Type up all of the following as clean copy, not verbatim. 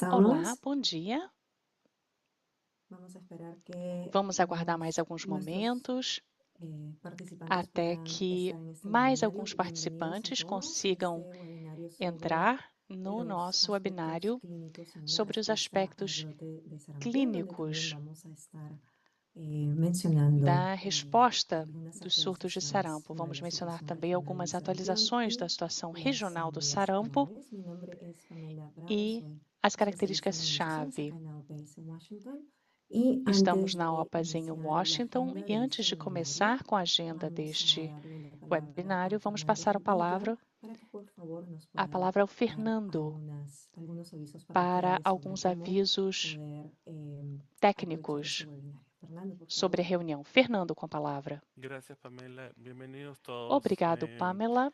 Olá, estamos. bom dia. Vamos a esperar que Vamos aguardar mais alguns nuestros momentos participantes até puedan que estar en este mais webinario. alguns Bienvenidos a participantes todos a consigam este webinario sobre entrar no los nosso aspectos webinário clínicos en una sobre os respuesta al aspectos brote de sarampión, donde también clínicos vamos a estar mencionando da resposta algunas dos surtos de actualizaciones sarampo. sobre Vamos la mencionar situación também regional del algumas sarampión atualizações da y situação las regional do vías sarampo generales. Mi nombre es Pamela Bravo, e soy as especialista en inmunizaciones características-chave. acá en la OPS en Washington. Y Estamos antes na de OPAS em iniciar la Washington agenda e de antes este de webinario, começar com a agenda vamos a deste darle la palabra a webinário, vamos Fernando passar Gordillo para que por favor nos a pueda palavra ao dar Fernando algunos avisos para parroquiales sobre alguns cómo avisos poder aprovechar este técnicos webinario. Fernando, por sobre favor. a reunião. Fernando, com a palavra. Gracias, Pamela. Bienvenidos todos. Obrigado, Pamela.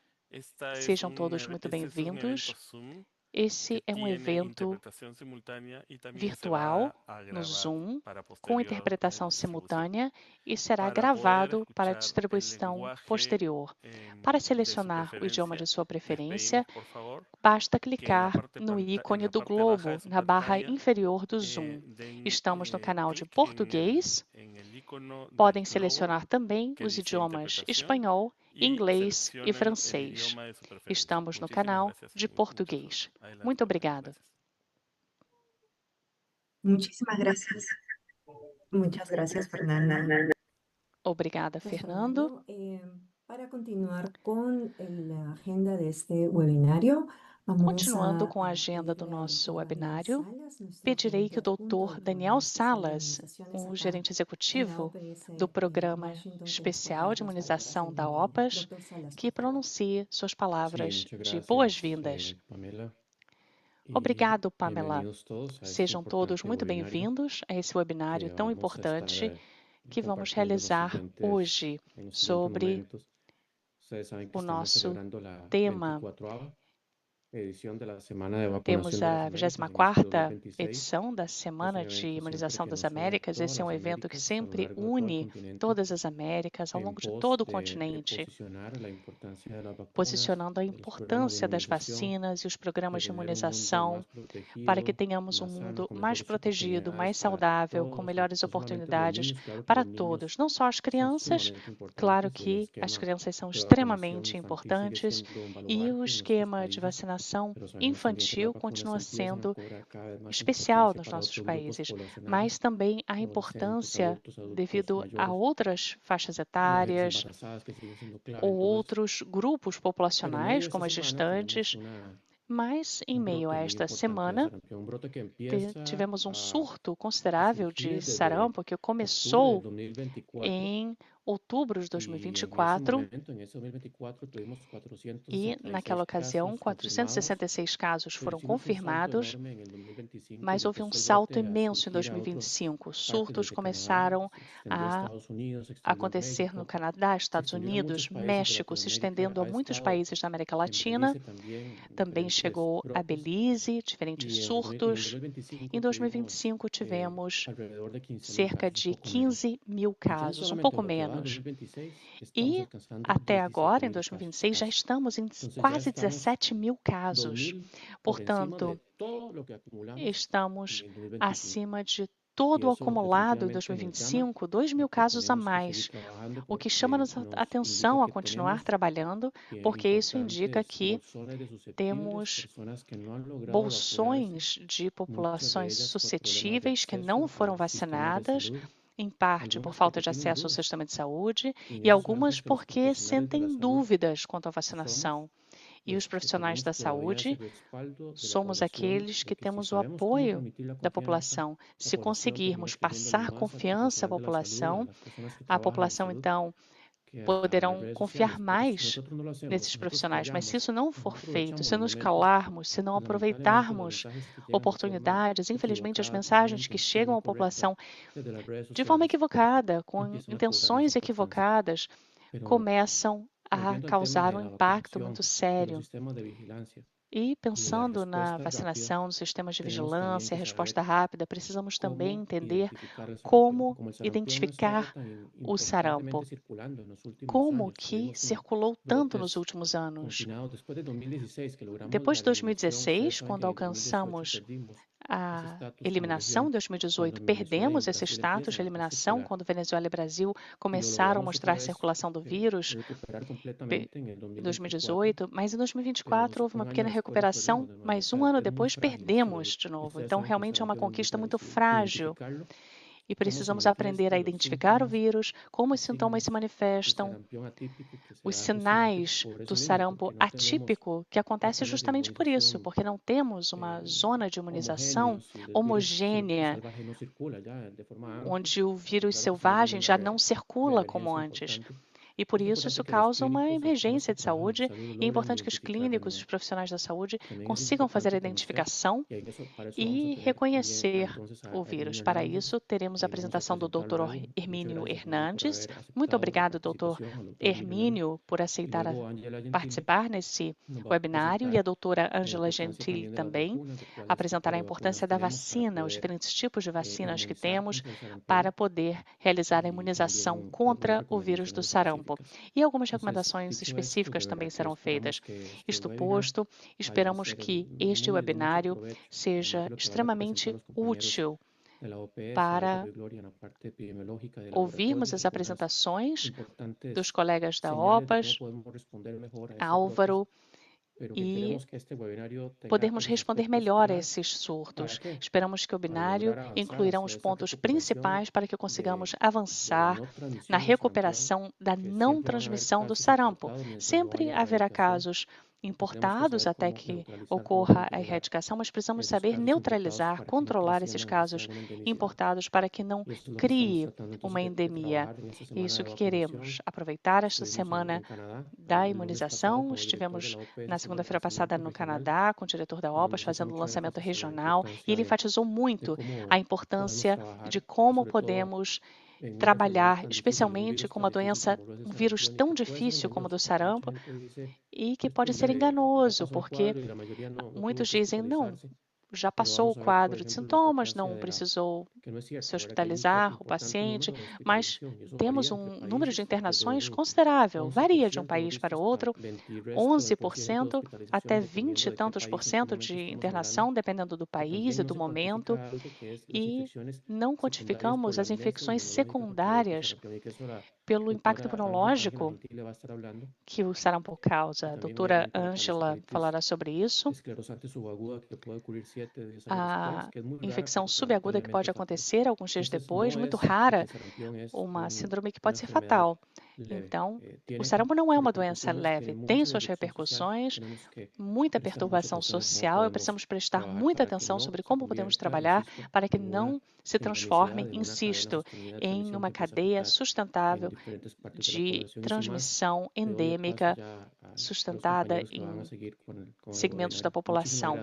Sejam todos muito Este es un evento bem-vindos. Zoom que Esse é um tiene evento interpretación simultánea y también se virtual va a no grabar Zoom, para com posterior interpretação distribución. simultânea e será Para poder gravado para escuchar el distribuição lenguaje posterior. Para de su selecionar o idioma de preferencia, sua les preferência, pedimos por favor basta que en la clicar parte, no en ícone la do parte baja de globo su na barra pantalla inferior do Zoom. den Estamos no canal de clic português. en el icono del Podem globo selecionar também que os dice idiomas interpretación espanhol, y inglês e seleccionen el francês. idioma de su preferencia. Estamos no Muchísimas canal gracias de y mucha suerte. português. Adelante, Muito Pamela. obrigada. Gracias. Muchísimas gracias. Muchas gracias, Fernando. Obrigada, Pues, Fernando. Fernando, para continuar con la agenda de este webinario, vamos Continuando a com a agenda do pedirle al nosso doctor Daniel webinário, Salas, nuestro pedirei que gerente o adjunto doutor del Daniel Programa Especial de Salas, Inmunizaciones o acá gerente en la executivo OPS do Programa Washington, que nos pueda Especial dar de las palabras de Imunização da bienvenida. OPAS, Doctor Salas, que por favor. pronuncie suas Sí, palavras muchas de gracias, boas-vindas. Pamela. Y Obrigado, Pamela. bienvenidos todos a este Sejam todos importante muito webinario bem-vindos a esse webinário que tão vamos a estar importante que vamos compartiendo realizar hoje en los siguientes sobre momentos. Ustedes saben que o estamos nosso celebrando la tema. 24ª edición de la Semana de Temos Vacunación de las a Américas en este 24ª 2026. edição da Es un Semana de evento siempre Imunização que das nos une a Américas. todas Esse é um las evento que Américas a lo sempre largo de todo el une continente todas as Américas ao en longo de pos todo o de continente, posicionar la importancia de las vacunas, posicionando a de los programas de importância das inmunización, vacinas e os de programas de tener un mundo imunização más para que protegido, tenhamos um más sano, mundo con mais mejores protegido, oportunidades mais para saudável, com todos, y melhores no solamente los oportunidades niños, claro que para los niños todos, não só as son crianças. sumamente Claro importantes y el que as esquema crianças são de vacunación extremamente infantil sigue importantes siendo un e o baluarte en nuestros esquema de países, vacinação pero sabemos también que las infantil vacunas continua empiezan a sendo cobrar cada vez más especial importancia nos para nossos otros grupos países, poblacionales, mas também a adolescentes, importância adultos devido a mayores, outras faixas mujeres etárias embarazadas que siguen siendo clave ou en todo esto. outros grupos Pero en medio populacionais, de esta como as semana tenemos gestantes, mas em un meio a brote muy esta importante de semana sarampión, un brote que empieza tivemos um a surto considerável de surgir desde sarampo que octubre del começou 2024 em outubro de y en ese 2024 momento, en ese 2024, tuvimos e, naquela 466 ocasião, casos confirmados, 466 casos pero foram hicimos un salto confirmados, enorme en el 2025 y mas houve um empezó el salto brote a imenso em surgir a otras 2025. partes Surtos desde Canadá, começaram se extendió a a Estados Unidos, se extendió a acontecer no México, Canadá, se Estados extendió a muchos Unidos, países de México, se Latinoamérica, estendendo a ha muitos estado países da América en Latina. Belice también, en Também diferentes chegou a brotes. Belize, diferentes Y en el surtos. 2025 Em tuvimos 2025 tivemos alrededor de 15.000 cerca casos, un de poco menos. 15 mil Y ya en casos, um solamente pouco lo que va del menos. 2026, estamos E alcanzando até agora, em 17.000 casos 2026, já casi. estamos em Entonces ya quase estamos 17 mil casos. 2.000 por encima de Portanto, todo lo que acumulamos estamos en el 2025. acima de Y todo o eso acumulado em definitivamente nos llama 2025, 2 a mil que casos a tenemos que seguir mais. trabajando O que chama porque nossa nos indica atenção a que continuar tenemos trabalhando, porque isso indica importantes que bolsones de susceptibles, temos personas que no han logrado vacunarse, bolsões de muchas de populações ellas por problemas de suscetíveis que não acceso foram al sistema de vacinadas, salud, em parte por algunas falta porque de tienen acesso ao dudas. sistema de saúde Y e eso sabemos algumas que los porque profesionales de la sentem salud dúvidas quanto à somos vacinação. E os los que profissionais tenemos da todavía ese saúde respaldo de la somos población aqueles de que que si temos o sabemos cómo apoio transmitir la da confianza, população. la Se población termina conseguirmos creyéndole passar más al confiança à profesional de la salud, população, las personas que a trabajan en população salud, então que a las poderão redes confiar sociales. Porque si mais nosotros no lo hacemos, nesses si nosotros profissionais. Mas se callamos, isso não si no for feito, aprovechamos se los nos momentos, calarmos, se não pues lamentablemente los aproveitarmos mensajes que llegan de forma oportunidades, infelizmente as equivocada mensagens también, que de forma chegam à incorrecta, população desde las redes de forma sociales, equivocada, com empiezan a cobrar más intenções importancia. equivocadas, Pero começam a volviendo al tema causar de um la impacto vacunación, muito de los sério. sistemas de vigilancia E y de la pensando na respuesta rápida, vacinação, nos sistemas de tenemos también vigilância, que resposta saber rápida, precisamos também cómo entender identificar el sarampión. como Como el sarampión ha estado identificar tan o importantemente sarampo, circulando en los últimos como años, que tuvimos circulou tanto nos brotes últimos anos. confinados después de 2016, que logramos Depois la de eliminación. Ustedes 2016, saben quando que en el 2018 alcançamos perdimos a eliminação em 2018, perdemos esse status de eliminação quando Venezuela e Brasil começaram a mostrar a circulação do vírus em 2018, mas em 2024 houve uma pequena recuperação, mas um ano depois perdemos de novo. Então, realmente é uma conquista muito frágil. E precisamos aprender a identificar o vírus, como os sintomas se manifestam, os sinais do sarampo atípico, que acontece justamente por isso, porque não temos uma zona de imunização homogênea, onde o vírus selvagem já não circula como antes. E por isso causa uma emergência de saúde, e é importante que os clínicos, os profissionais da saúde, consigam fazer a identificação e reconhecer o vírus. Para isso, teremos a apresentação do Dr. Hermínio Hernandes. Muito obrigado, Dr. Hermínio, por aceitar participar nesse webinário, e a doutora Ângela Gentili também apresentará a importância da vacina, os diferentes tipos de vacinas que temos para poder realizar a imunização contra o vírus do sarampo. E algumas recomendações específicas também serão feitas. Isto posto, esperamos que este webinário seja extremamente útil para ouvirmos as apresentações dos colegas da OPAS, Álvaro, e podermos responder melhor a esses surtos. Esperamos que o webinário incluirá os pontos principais para que consigamos avançar na recuperação da não transmissão do sarampo. Sempre haverá casos importados até que ocorra a erradicação, mas precisamos saber neutralizar, controlar esses casos importados para que não crie uma endemia. É isso que queremos. Aproveitar esta semana da imunização. Estivemos na segunda-feira passada no Canadá com o diretor da OPAS fazendo um lançamento regional, e ele enfatizou muito a importância de como podemos trabalhar, especialmente com uma doença, um vírus tão difícil como o do sarampo, e que pode ser enganoso, porque muitos dizem, não, já passou o quadro de sintomas, não precisou se hospitalizar o paciente, mas temos um número de internações considerável, varia de um país para outro, 11% até 20 e tantos por cento de internação, dependendo do país e do momento, e não quantificamos as infecções secundárias pelo impacto imunológico que o sarampo causa. A doutora Ângela falará sobre isso. A infecção subaguda que pode acontecer alguns dias depois, muito rara, uma síndrome que pode ser fatal. Então, o sarampo não é uma doença leve, tem suas repercussões, muita perturbação social, e precisamos prestar muita atenção sobre como podemos trabalhar para que não se transforme, insisto, em uma cadeia sustentável de transmissão endêmica sustentada em segmentos da população.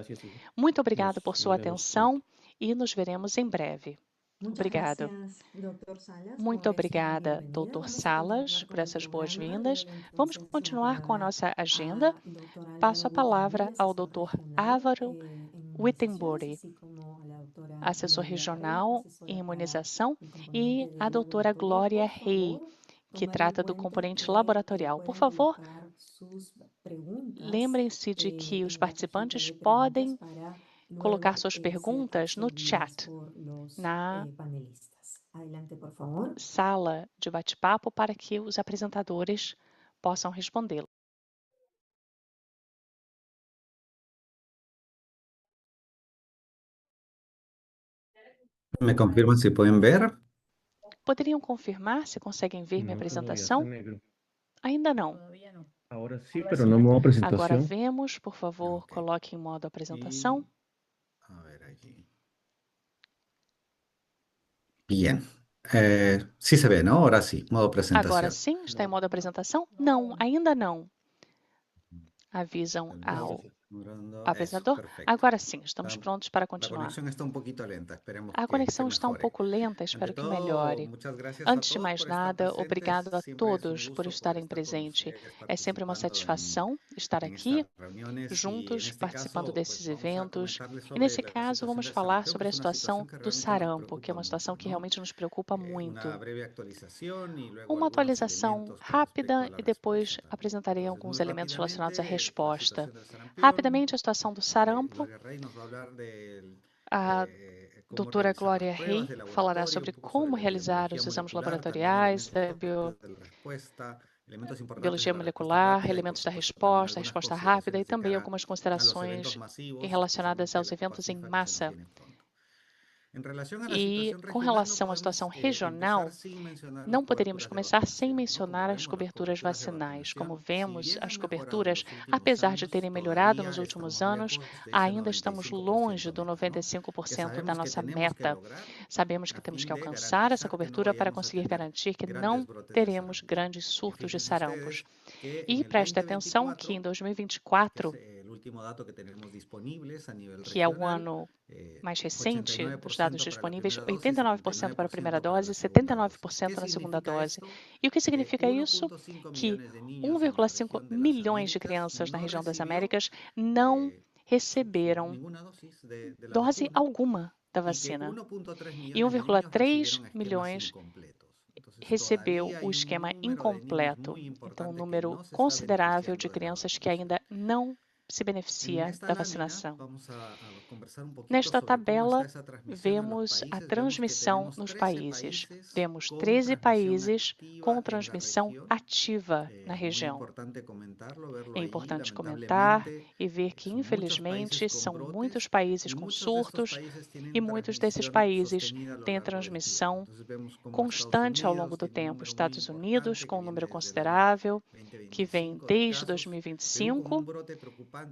Muito obrigado por sua atenção e nos veremos em breve. Obrigado. Muito obrigada, Dr. Salas, por essas boas-vindas. Vamos continuar com a nossa agenda. Passo a palavra ao Dr. Álvaro Wittenbury, assessor regional em imunização, e a doutora Glória Rey, que trata do componente laboratorial. Por favor, lembrem-se de que os participantes podem colocar suas perguntas no chat, na sala de bate-papo, para que os apresentadores possam respondê-lo. ¿Me confirman si pueden ver? Poderiam confirmar se conseguem ver minha apresentação? Ainda não. Agora sim, mas não modo apresentação. Agora vemos, por favor, coloque em modo apresentação. A ver aquí. Bien. Sí se ve, ¿no? Ahora sí, modo presentación. Agora sim, está em modo apresentação? Não, ainda não. Avisam ao apresentador. Agora sim, estamos prontos para continuar. A conexão está um pouco lenta, espero que melhore. Antes de mais nada, obrigado a todos por estarem presentes. É sempre uma satisfação estar aqui, juntos, participando desses eventos. E nesse caso, vamos falar sobre a situação do sarampo, que é uma situação que realmente nos preocupa muito. Uma atualização rápida e depois apresentarei alguns elementos relacionados à resposta. Rapidamente, a situação do sarampo. A doutora Glória Rey falará sobre como realizar os exames laboratoriais da biologia molecular, elementos da resposta, a resposta rápida e também algumas considerações relacionadas aos eventos em massa. E com relação à situação regional, não poderíamos começar sem mencionar as coberturas vacinais. Como vemos, as coberturas, apesar de terem melhorado nos últimos anos, ainda estamos longe do 95% da nossa meta. Sabemos que temos que alcançar essa cobertura para conseguir garantir que não teremos grandes surtos de sarampos. E preste atenção que em 2024, que é o ano mais recente dos dados disponíveis, 89% para a primeira dose e 79% na segunda dose. E o que significa isso? Que 1,5 milhões de crianças na região das Américas não receberam dose alguma da vacina. E 1,3 milhões recebeu o esquema incompleto. Então, um número considerável de crianças que ainda não se beneficia da vacinação. Nesta tabela, vemos a transmissão nos países. Vemos 13 países com transmissão ativa na região. É importante comentar e ver que, infelizmente, são muitos países com surtos e muitos desses países têm a transmissão constante ao longo do tempo. Estados Unidos, com um número considerável, que vem desde 2025.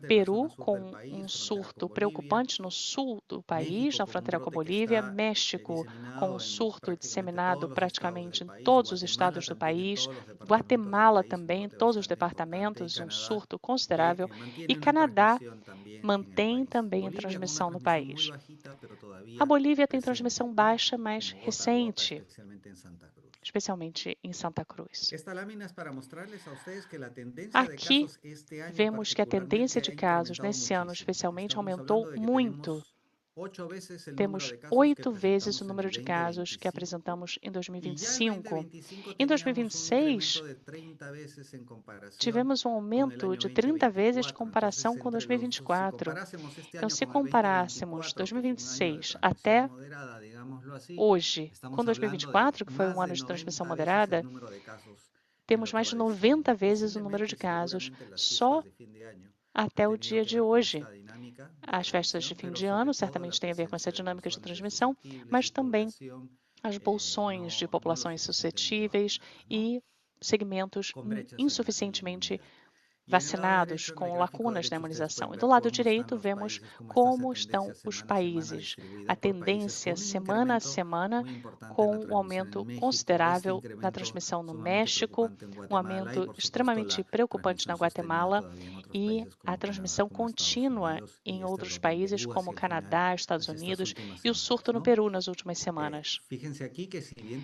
Peru, com um surto preocupante no sul do país, na fronteira com a Bolívia. México, com um surto disseminado praticamente em todos os estados do país. Guatemala também, em todos os departamentos, um surto considerável. E Canadá mantém também a transmissão no país. A Bolívia tem transmissão baixa, mas recente, especialmente em Santa Cruz. Aqui vemos que a tendência de casos nesse ano, especialmente, aumentou muito. Temos 8 vezes o número de casos que apresentamos em 2025. Em 2026, tivemos um aumento de 30 vezes em comparação com 2024. Então, se comparássemos 2026 até hoje com 2024, que foi um ano de transmissão moderada, temos mais de 90 vezes o número de casos só até o dia de hoje. As festas de fim de ano certamente têm a ver com essa dinâmica de transmissão, mas também as bolsões de populações suscetíveis e segmentos insuficientemente vacinados, com lacunas na imunização. E do lado direito, vemos como estão os países. A tendência, semana a semana, com um aumento considerável na transmissão no México, um aumento extremamente preocupante na Guatemala e a transmissão contínua em outros países, como Canadá, Estados Unidos e o surto no Peru nas últimas semanas.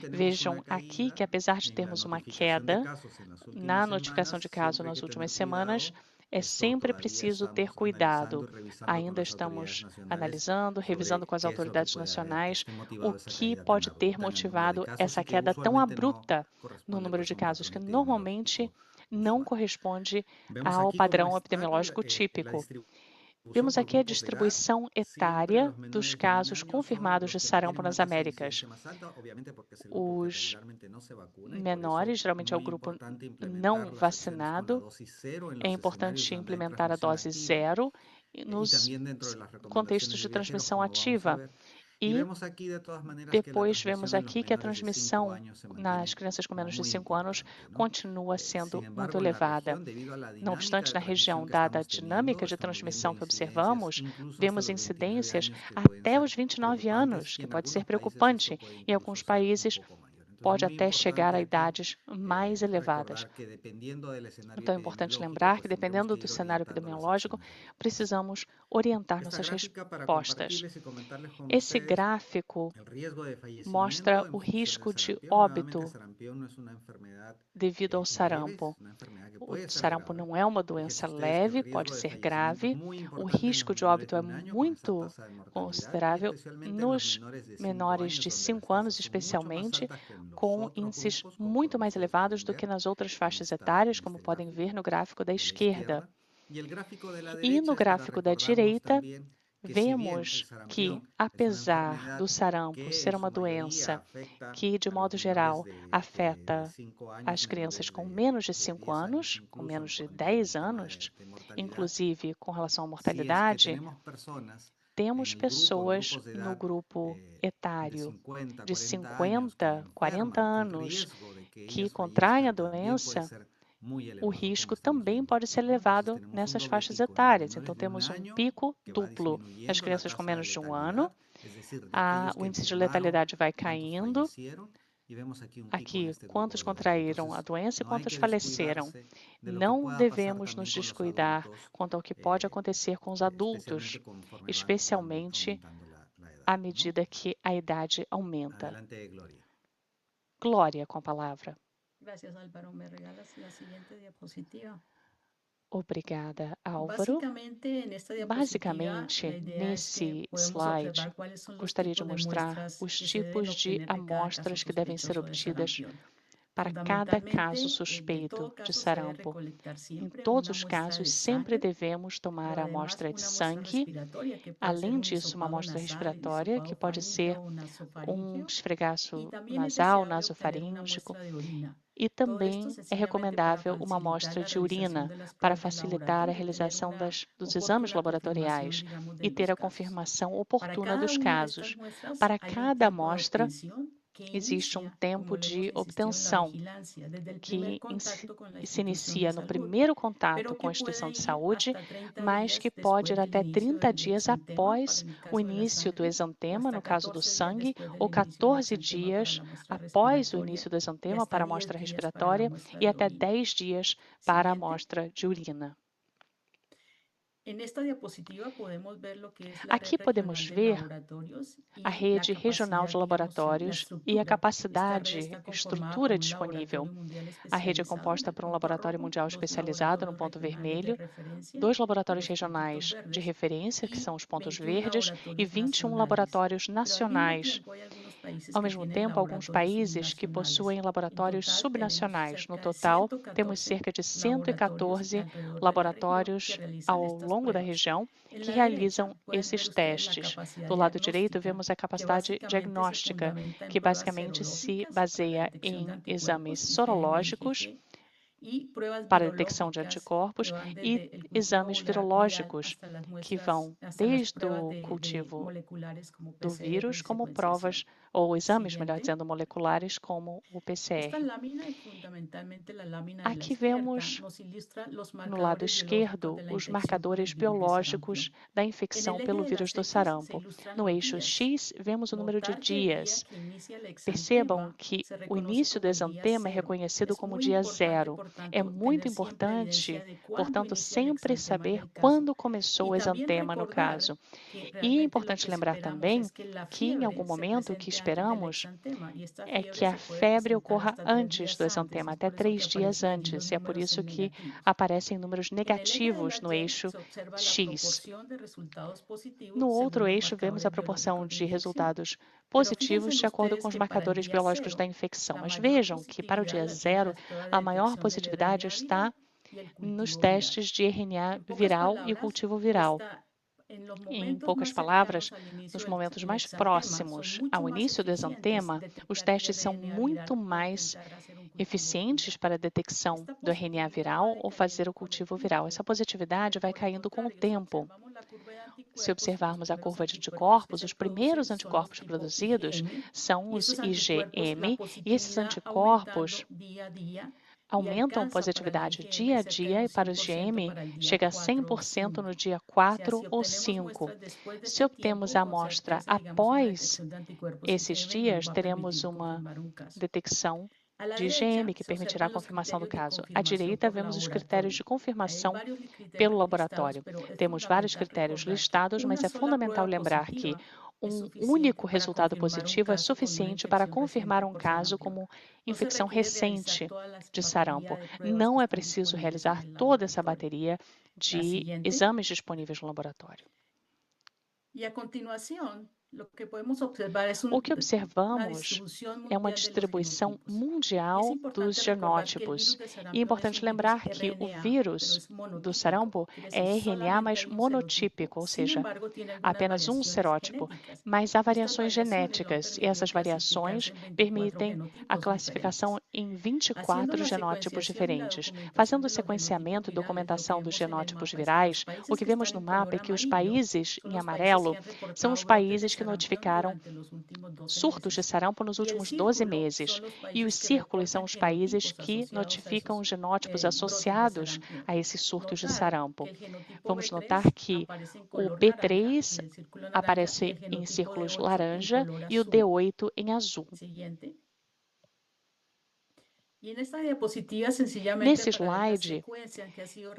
Vejam aqui que, apesar de termos uma queda na notificação de casos nas últimas semanas, é sempre preciso ter cuidado. Ainda estamos analisando, revisando com as autoridades nacionais o que pode ter motivado essa queda tão abrupta no número de casos, que normalmente não corresponde ao padrão epidemiológico típico. Vemos aqui a distribuição etária dos casos confirmados de sarampo nas Américas. Os menores, geralmente é o grupo não vacinado. É importante implementar a dose 0 nos contextos de transmissão ativa. E depois vemos aqui que a transmissão nas crianças com menos de 5 anos continua sendo muito elevada. Não obstante, na região, dada a dinâmica de transmissão que observamos, vemos incidências até os 29 anos, que pode ser preocupante. Em alguns países, pode até chegar a idades mais elevadas. Então, é importante lembrar que, dependendo do cenário epidemiológico, precisamos orientar nossas respostas. Esse gráfico mostra o risco de óbito devido ao sarampo. O sarampo não é uma doença leve, pode ser grave. O risco de óbito é muito considerável nos menores de 5 anos, especialmente, com índices muito mais elevados do que nas outras faixas etárias, como podem ver no gráfico da esquerda. E no gráfico da direita, vemos que, apesar do sarampo ser uma doença que, de modo geral, afeta as crianças com menos de 5 anos, com menos de 10 anos, inclusive com relação à mortalidade, temos pessoas no grupo etário de 50, 40 anos que contraem a doença, o risco também pode ser elevado nessas faixas etárias. Então, temos um pico duplo nas crianças com menos de 1 ano, o índice de letalidade vai caindo. Aqui, quantos contraíram a doença e quantos faleceram. Não devemos nos descuidar quanto ao que pode acontecer com os adultos, especialmente à medida que a idade aumenta. Glória, com a palavra. Gracias, Álvaro. ¿Me regalas la siguiente diapositiva? Obrigada, Álvaro. Basicamente, nesse slide, gostaria de mostrar os tipos de amostras que devem ser obtidas para cada caso suspeito de sarampo. Em todos os casos, sempre devemos tomar a amostra de sangue. Além disso, uma amostra respiratória, que pode ser um esfregaço nasal, nasofaríngeo. E também é recomendável uma amostra de urina para facilitar a realização dos exames laboratoriais e ter a confirmação oportuna dos casos. Para cada amostra, existe um tempo de obtenção que se inicia no primeiro contato com a instituição de saúde, mas que pode ir até 30 dias após o início do exantema, no caso do sangue, ou 14 dias após o início do exantema para a amostra respiratória e até 10 dias para a amostra de urina. Aqui podemos ver a rede regional de laboratórios e a capacidade, estrutura disponível. A rede é composta por um laboratório mundial especializado no ponto vermelho, 2 laboratórios regionais de referência, que são os pontos verdes, e 21 laboratórios nacionais. Ao mesmo tempo, alguns países que possuem laboratórios subnacionais. No total, temos cerca de 114 laboratórios ao longo da região que realizam esses testes. Do lado direito, vemos a capacidade diagnóstica, que basicamente se baseia em exames sorológicos para detecção de anticorpos e exames virológicos, que vão desde o cultivo do vírus, como provas, ou exames, melhor dizendo, moleculares, como o PCR. Aqui vemos, no lado esquerdo, os marcadores biológicos da infecção pelo vírus do sarampo. No eixo X, vemos o número de dias. Percebam que o início do exantema é reconhecido como dia 0. É muito importante, portanto, sempre saber quando começou o exantema, no caso. E é importante lembrar também que, em algum momento, o que esperamos é que a febre ocorra antes do exantema, até 3 dias antes. E é por isso que aparecem números negativos no eixo X. No outro eixo, vemos a proporção de resultados positivos de acordo com os marcadores biológicos da infecção. Mas vejam que, para o dia 0, a maior positividade está nos testes de RNA viral e cultivo viral. Em poucas palavras, nos momentos mais próximos ao início do exantema, os testes são muito mais eficientes para a detecção do RNA viral ou fazer o cultivo viral. Essa positividade vai caindo com o tempo. Se observarmos a curva de anticorpos, os primeiros anticorpos produzidos são os IgM, e esses anticorpos aumentam a positividade dia a dia e para os IgM chega a 100% no dia 4 ou 5. Se obtemos a amostra após esses dias, teremos uma detecção de IgM que permitirá a confirmação do caso. À direita, vemos os critérios de confirmação pelo laboratório. Temos vários critérios listados, mas é fundamental lembrar que um único resultado positivo é suficiente para confirmar um caso como infecção recente de sarampo. Não é preciso realizar toda essa bateria de exames disponíveis no laboratório. E a continuação, O que observamos é uma distribuição mundial dos genótipos. E é importante lembrar que o vírus do sarampo é RNA, mas monotípico, ou seja, apenas um serótipo. Mas há variações genéticas, e essas variações permitem a classificação em 24 genótipos diferentes. Fazendo o sequenciamento e documentação dos genótipos virais, o que vemos no mapa é que os países em amarelo são os países que notificaram surtos de sarampo nos últimos 12 meses. E os círculos são os países que notificam os genótipos associados a esses surtos de sarampo. Vamos notar que o B3 aparece em círculos laranja e o D8 em azul. Nesse slide,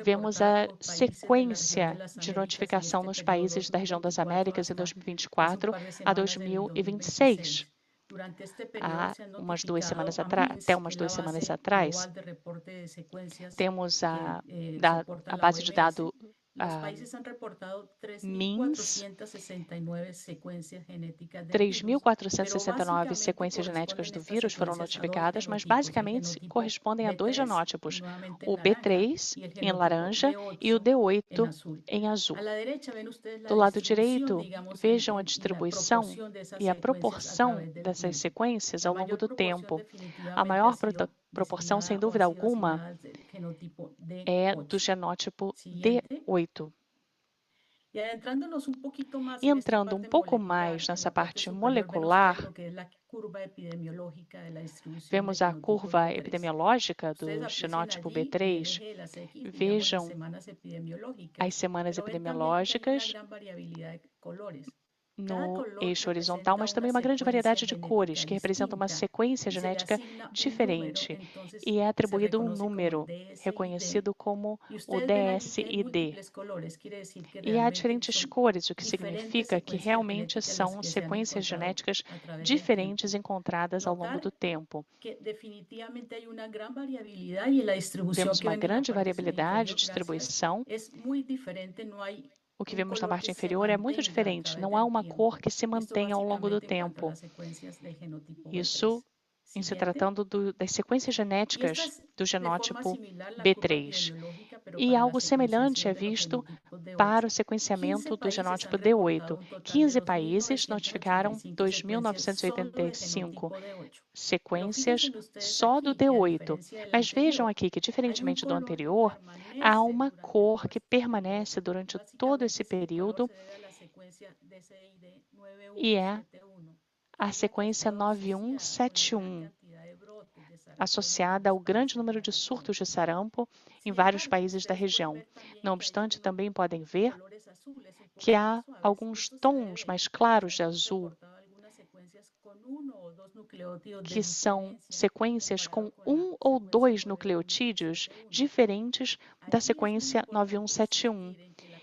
vemos a sequência de notificação nos países da região das Américas em 2024 a 2026. Até umas 2 semanas atrás, temos a base de dados MINS, 3.469 sequências genéticas do vírus foram notificadas, mas basicamente correspondem a 2 genótipos, o B3 em laranja e o D8 em azul. Do lado direito, vejam a distribuição e a proporção dessas sequências ao longo do tempo. A maior proporção, sem dúvida alguma, é do genótipo D8. E entrando um pouco mais nessa parte molecular, vemos a curva epidemiológica do genótipo B3. Vejam as semanas epidemiológicas no eixo horizontal, mas também uma grande variedade de cores, que representam uma sequência genética diferente, e é atribuído um número, reconhecido como o DSID. E há diferentes cores, o que significa que realmente são sequências genéticas diferentes encontradas ao longo do tempo. Vemos uma grande variabilidade de distribuição. O que vemos na parte inferior é muito diferente. Não há uma cor que se mantenha ao longo do tempo. Isso em se tratando das sequências genéticas do genótipo B3. E algo semelhante é visto para o sequenciamento do genótipo D8. 15 países notificaram 2.985 sequências só do D8. Mas vejam aqui que, diferentemente do anterior, há uma cor que permanece durante todo esse período e é a sequência 9171, associada ao grande número de surtos de sarampo em vários países da região. Não obstante, também podem ver que há alguns tons mais claros de azul, que são sequências com 1 ou 2 nucleotídeos diferentes da sequência 9171.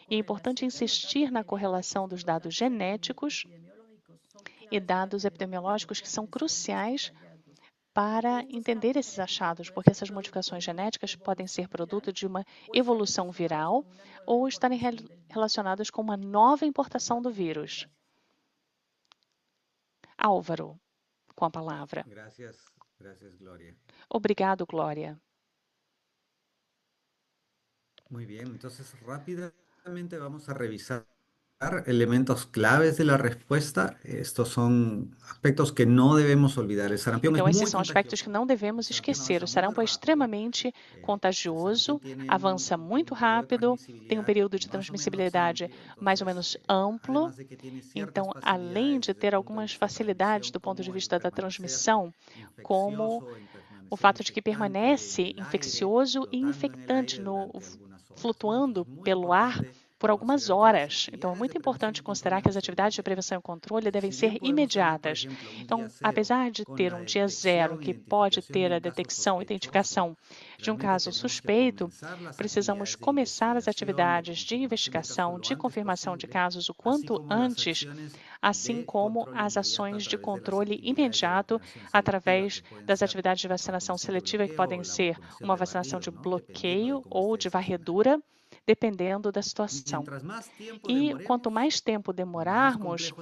E é importante insistir na correlação dos dados genéticos e dados epidemiológicos que são cruciais para entender esses achados, porque essas modificações genéticas podem ser produto de uma evolução viral ou estarem relacionadas com uma nova importação do vírus. Álvaro, com a palavra. Obrigado, Glória. Muy bien, entonces rápidamente vamos a revisar elementos claves de la respuesta. Estos son aspectos que no debemos olvidar. El sarampión Então, es esses muy são aspectos que não devemos esquecer. O sarampo é extremamente contagioso, avança muito rápido, tem um período de transmissibilidade mais ou menos amplo. Então, além de ter algumas facilidades do ponto de vista da transmissão, como o fato de que permanece infeccioso e infectante flutuando pelo ar por algumas horas. Então, é muito importante considerar que as atividades de prevenção e controle devem ser imediatas. Então, apesar de ter um dia zero que pode ter a detecção e identificação de um caso suspeito, precisamos começar as atividades de investigação, de confirmação de casos o quanto antes, assim como as ações de controle imediato através das atividades de vacinação seletiva, que podem ser uma vacinação de bloqueio ou de varredura, dependendo da situação. E quanto mais tempo demorarmos,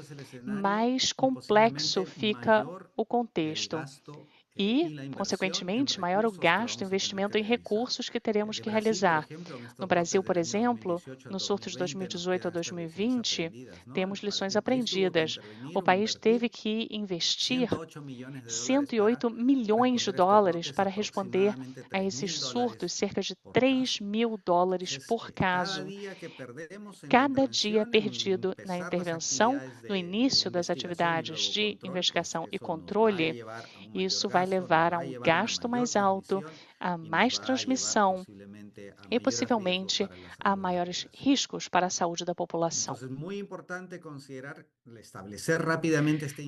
mais complexo fica o contexto. E, consequentemente, maior o gasto e investimento em recursos que teremos que realizar. No Brasil, por exemplo, no surto de 2018 a 2020, temos lições aprendidas. O país teve que investir 108 milhões de dólares para responder a esses surtos, cerca de 3 mil dólares por caso. Cada dia perdido na intervenção, no início das atividades de investigação e controle, isso vai levar a um gasto mais alto, a mais transmissão e, possivelmente, a maiores riscos para a saúde da população.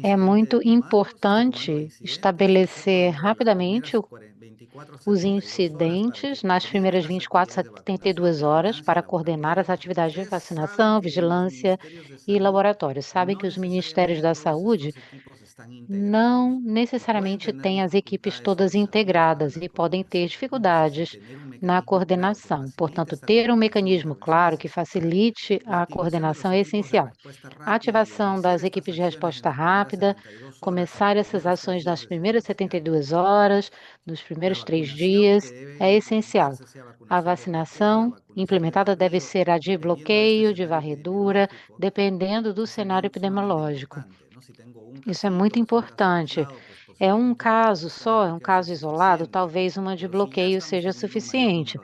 É muito importante estabelecer rapidamente os incidentes nas primeiras 24 a 72 horas para coordenar as atividades de vacinação, vigilância e laboratório. Sabem que os ministérios da saúde não necessariamente têm as equipes todas integradas e podem ter dificuldades na coordenação. Portanto, ter um mecanismo claro que facilite a coordenação é essencial. A ativação das equipes de resposta rápida, começar essas ações nas primeiras 72 horas, nos primeiros 3 dias, é essencial. A vacinação implementada deve ser a de bloqueio, de varredura, dependendo do cenário epidemiológico. Isso é muito importante. É um caso só, é um caso isolado, talvez uma de bloqueio seja suficiente.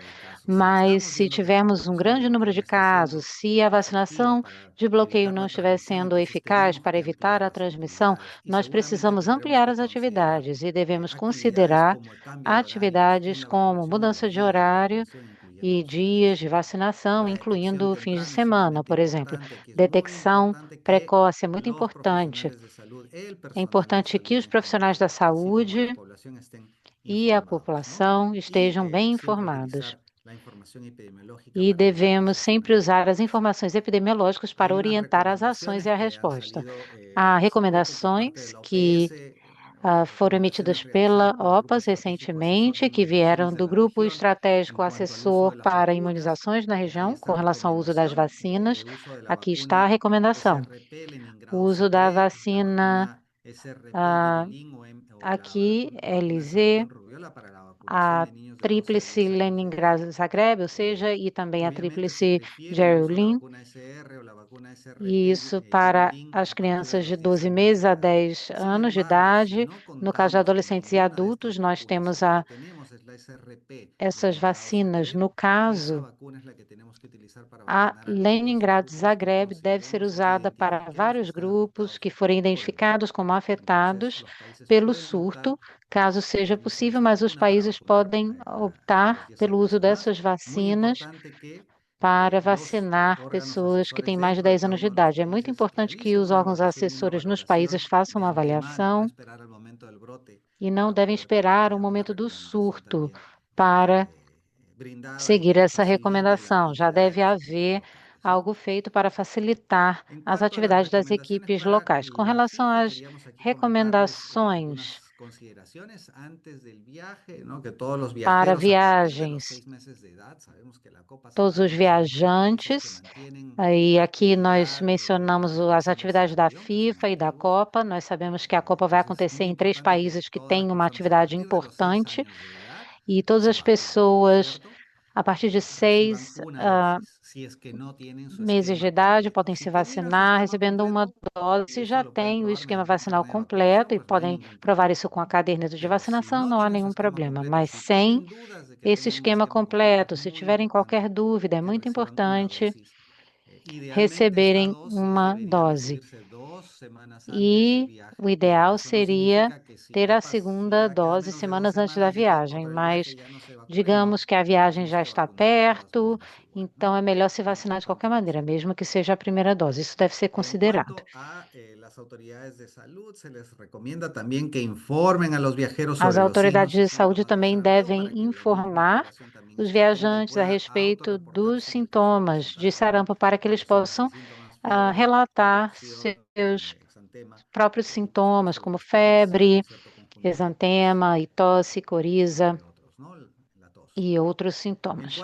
Mas se tivermos um grande número de casos, se a vacinação de bloqueio não estiver sendo eficaz para evitar a transmissão, nós precisamos ampliar as atividades e devemos considerar atividades como mudança de horário e dias de vacinação, incluindo fins de semana, por exemplo. Detecção precoce é muito importante. É importante que os profissionais da saúde e a população estejam bem informados. E devemos sempre usar as informações epidemiológicas para orientar as ações e a resposta. Há recomendações que foram emitidas pela OPAS recentemente, que vieram do Grupo Estratégico Assessor para Imunizações na região, com relação ao uso das vacinas. Aqui está a recomendação. O uso da vacina aqui, LZ, a tríplice Leningrad-Zagreb, ou seja, e também a tríplice Jerry-Lin, e isso para as crianças de 12 meses a 10 anos de idade. No caso de adolescentes e adultos, nós temos essas vacinas. No caso, a Leningrad-Zagreb deve ser usada para vários grupos que forem identificados como afetados pelo surto, caso seja possível, mas os países podem optar pelo uso dessas vacinas para vacinar pessoas que têm mais de 10 anos de idade. É muito importante que os órgãos assessores nos países façam uma avaliação e não devem esperar o momento do surto para seguir essa recomendação. Já deve haver algo feito para facilitar as atividades das equipes locais. Com relação às recomendações para viagens, todos os viajantes, e aqui nós mencionamos as atividades da FIFA e da Copa. Nós sabemos que a Copa vai acontecer em 3 países que têm uma atividade importante, e todas as pessoas a partir de 6 meses de idade podem se vacinar, recebendo uma dose. Se já tem o esquema vacinal completo e podem provar isso com a caderneta de vacinação, não há nenhum problema. Mas sem esse esquema completo, se tiverem qualquer dúvida, é muito importante receberem uma dose. E o ideal seria ter a segunda dose semanas antes da viagem, mas digamos que a viagem já está perto, então é melhor se vacinar de qualquer maneira, mesmo que seja a primeira dose. Isso deve ser considerado. As autoridades de saúde também devem informar os viajantes a respeito dos sintomas de sarampo para que eles possam relatar seus próprios sintomas, como febre, exantema, e tosse, coriza e outros sintomas.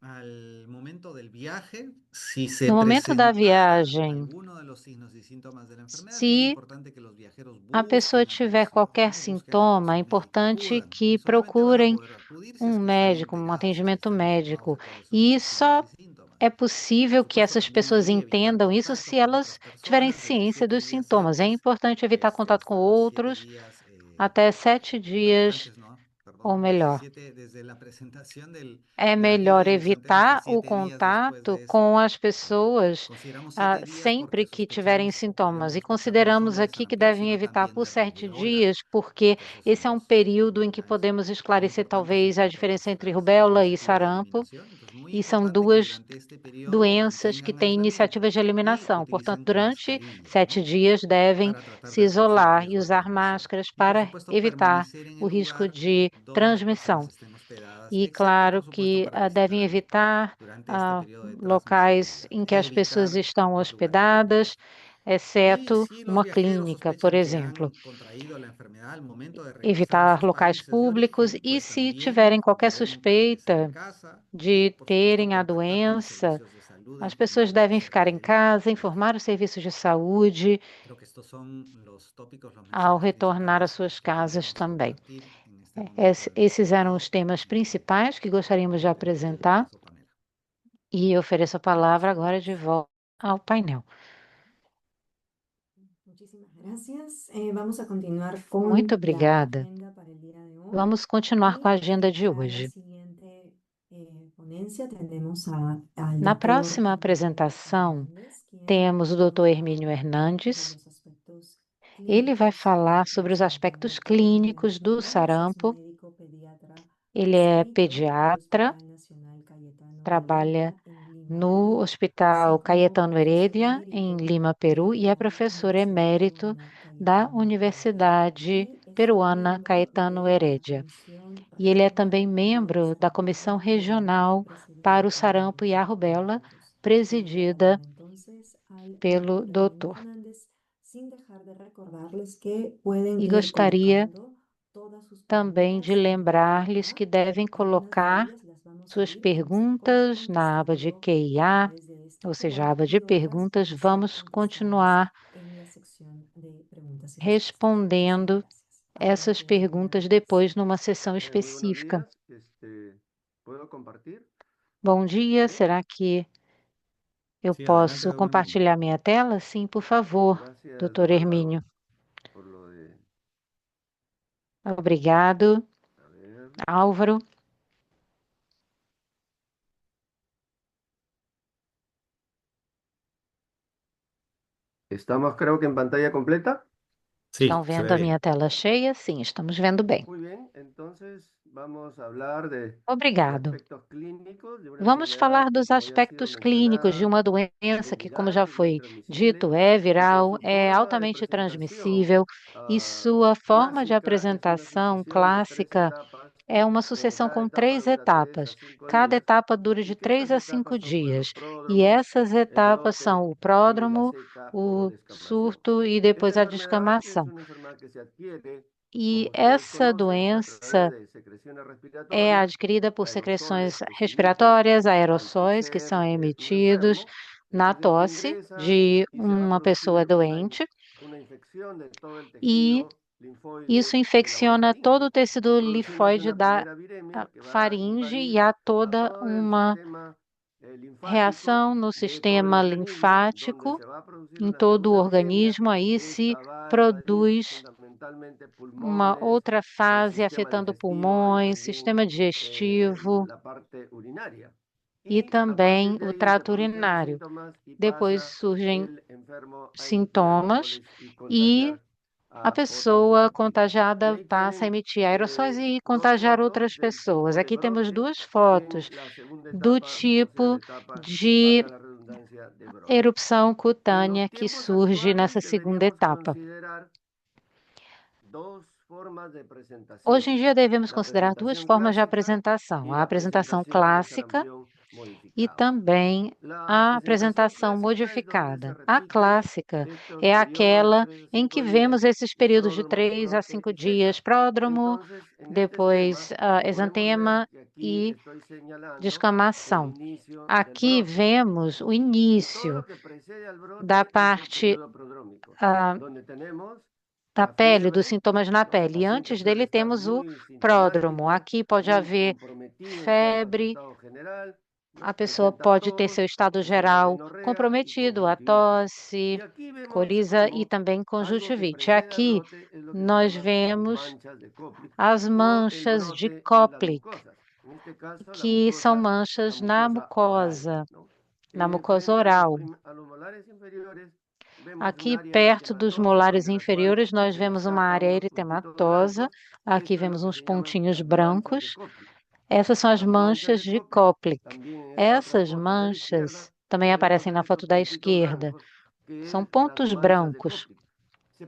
al momento del viaje, si se No momento da presentara viagem, alguno de los signos y síntomas de la enfermedad, es muy se importante que los viajeros a pessoa busquen tiver atención, qualquer ¿no? Busquen sintoma, é atención médica, importante acudan que y solamente van a procurem poder acudir si es um que están médico, um enterados, si es que atendimento están informados médico. de cuáles son E estos signos só y síntomas. é Por possível que supuesto, essas también pessoas debe evitar entendam isso contacto se con elas otras tiverem personas desde ciência 7 dos días sintomas. É antes, importante evitar contato com hasta 7 outros días, até 7 bueno, dias, antes no, ou perdón, melhor. desde la presentación É de la queja melhor y del santema hasta evitar o 7 días después contato de eso. com as pessoas Consideramos 7 días sempre porque que tiverem sospechamos o sintomas. podemos E sospechar no consideramos solo de aqui que sarampión, devem sino evitar también por de 7 rubiola, dias, porque que esos son esse é um los período em que venaris podemos muy esclarecer importantes en talvez a cuanto a diferença entre las rubéola e iniciativas de sarampo. eliminación. Entonces, muy E são importante que duas durante este periodo doenças que mantengan têm aislamiento iniciativas de y eliminação. Portanto, utilicen durante mascarillas, 7 ¿no? dias devem Para tratar se de reducir el isolar e riesgo de usar transmisión. máscaras Y por para supuesto, evitar permanecer en o el risco lugar de donde las personas transmissão. estén hospedadas, E excepto, claro por supuesto, que para visitar devem al médico evitar durante este periodo de locais transmisibilidad em que y as pessoas evitar estão los lugares hospedadas, públicos. Y exceto si los uma viajeros clínica, por sospechan que exemplo. han contraído la enfermedad al momento de regresar a Evitar sus locais países de públicos origen, e, pues se también tiverem qualquer deben permanecer en suspeita casa y, de por supuesto, terem a contactar con los doença, servicios de salud e as pessoas informarles devem acerca ficar em del casa, viaje. informar os serviços de saúde Creo que estos son los tópicos, los ao mensajes retornar às principales suas que casas queríamos também. compartir en este momento del Esses eram os diplomado temas y principais que gostaríamos de le apresentar paso Pamela. e ofereço a palavra agora de volta ao painel. Muchísimas gracias. Vamos a continuar con Muito la obrigada. agenda para el día de hoy. Vamos continuar com a Y agenda de para la hoje. siguiente ponencia tendremos al Na doctor próxima Herminio apresentação, Hernández, quien temos o nos Dr. va a Hermínio hablar de Hernandes. los aspectos Ele vai clínicos falar del sobre os aspectos sarampión. clínicos do Hernández es sarampo. médico pediatra Ele é adscrito al pediatra, Hospital Nacional Cayetano trabalha Heredia en Lima, no Perú, Hospital así como Cayetano profesor Heredia, em emérito Lima, de Peru, e é la professor Universidad emérito Peruana da Cayetano Heredia. Universidade Él es Peruana miembro Caetano de la Heredia. Comisión E ele é Regional também del membro da Comissão Sarampión y Rubéola, Regional presidida para o por el Sarampo e a doctor Rubéola, Hernández. Le doy la presidida palabra entonces al pelo doctor Herminio doutor. Hernández, sin dejar de recordarles que pueden E ir gostaria colocando todas sus também de preguntas en el lembrar-lhes QIA. que devem Algunas de colocar ellas las vamos a suas ir perguntas na aba de contestando a QIA, través de este ou seja, a foro aba de y otras perguntas. van a ser Vamos contestadas continuar en la sección de preguntas y respuestas. Muchísimas respondendo gracias. essas Adelante, doctor perguntas Hernández. depois numa sessão Muy buenos específica. días. ¿Puedo compartir? Bom dia, ¿Sí? será que eu Sí, adelante, posso doctor Herminio. compartilhar minha tela? Sim, por favor, Gracias, doutor Hermínio. por lo de... Obrigado, A ver. Álvaro. ¿Estamos, creo que en pantalla completa? Estão Sí, se vendo ve a bien. minha tela cheia? Sim, estamos vendo bem. Muy bien, entonces vamos a hablar de Obrigado. aspectos clínicos de una Vamos enfermedad falar que, dos como ya ha sido aspectos clínicos de mencionada, uma es doença que, como já viral, es muy foi transmisible dito, é y que viral, su é forma de altamente presentación transmissível e sua forma de clásica es una apresentação sucesión de tres clássica etapas. é uma sucessão Cada com etapa 3 dura 3 a etapas. 5 Cada días etapa dura de y que estas 3 a 5 etapas son pues, los dias. E pródromos, essas el etapas são brote o y la pródromo, seca o o descamación. surto e Esta depois a enfermedad es descamação. una enfermedad que se adquiere, E como ustedes essa conocen, a través doença de secreciones é respiratorias, adquirida por aerosoles secreções que se emiten respiratórias, al aerossóis que são toser un emitidos enfermo, na entonces tosse ingresa de y se va a uma pessoa producir doente una infección de todo el e tejido linfoide isso de la infecciona todo orofaringe, o tecido produciéndose linfóide una da primera viremia que va a faringe e invadir há a toda todo el uma sistema linfático reação no de todo el sistema organismo, donde linfático se va a producir em una todo o segunda viremia. organismo. Aí se Esta va a invadir produz fundamentalmente uma pulmones, outra el fase sistema afetando digestivo y pulmões, también sistema digestivo la parte urinaria. e Y a também partir de o ahí se trato producen los urinário. síntomas y Depois pasa surgem el enfermo a emitir sintomas aerosoles y e contagiar a a otros pessoa susceptibles. Y contagiada ahí passa a tienen emitir aerossóis e dos contagiar fotos outras del pessoas. tipo de Aqui temos brote duas en fotos la segunda do etapa, o sea, la tipo etapa, de valga la redundancia, de brote. erupção En cutânea los que tiempos surge nessa actuales segunda deberíamos etapa. considerar dos formas de Hoje em presentación. dia devemos La considerar duas presentación formas de clásica apresentação. y A la apresentação presentación de clássica sarampión e também a apresentação modificada. A clássica é aquela em que vemos esses períodos de 3 a 5 dias, pródromo, depois exantema e descamação. Aqui vemos o início da parte da pele, dos sintomas na pele. E antes dele temos o pródromo. Aqui pode haver febre, a pessoa pode ter seu estado geral comprometido, a tosse, coriza e também conjuntivite. Aqui nós vemos as manchas de Koplik, que são manchas na mucosa oral. Aqui, perto dos molares inferiores, nós vemos uma área eritematosa. Aqui vemos uns pontinhos brancos. Essas são as manchas de Koplik. Essas manchas também aparecem na foto da esquerda. São pontos brancos.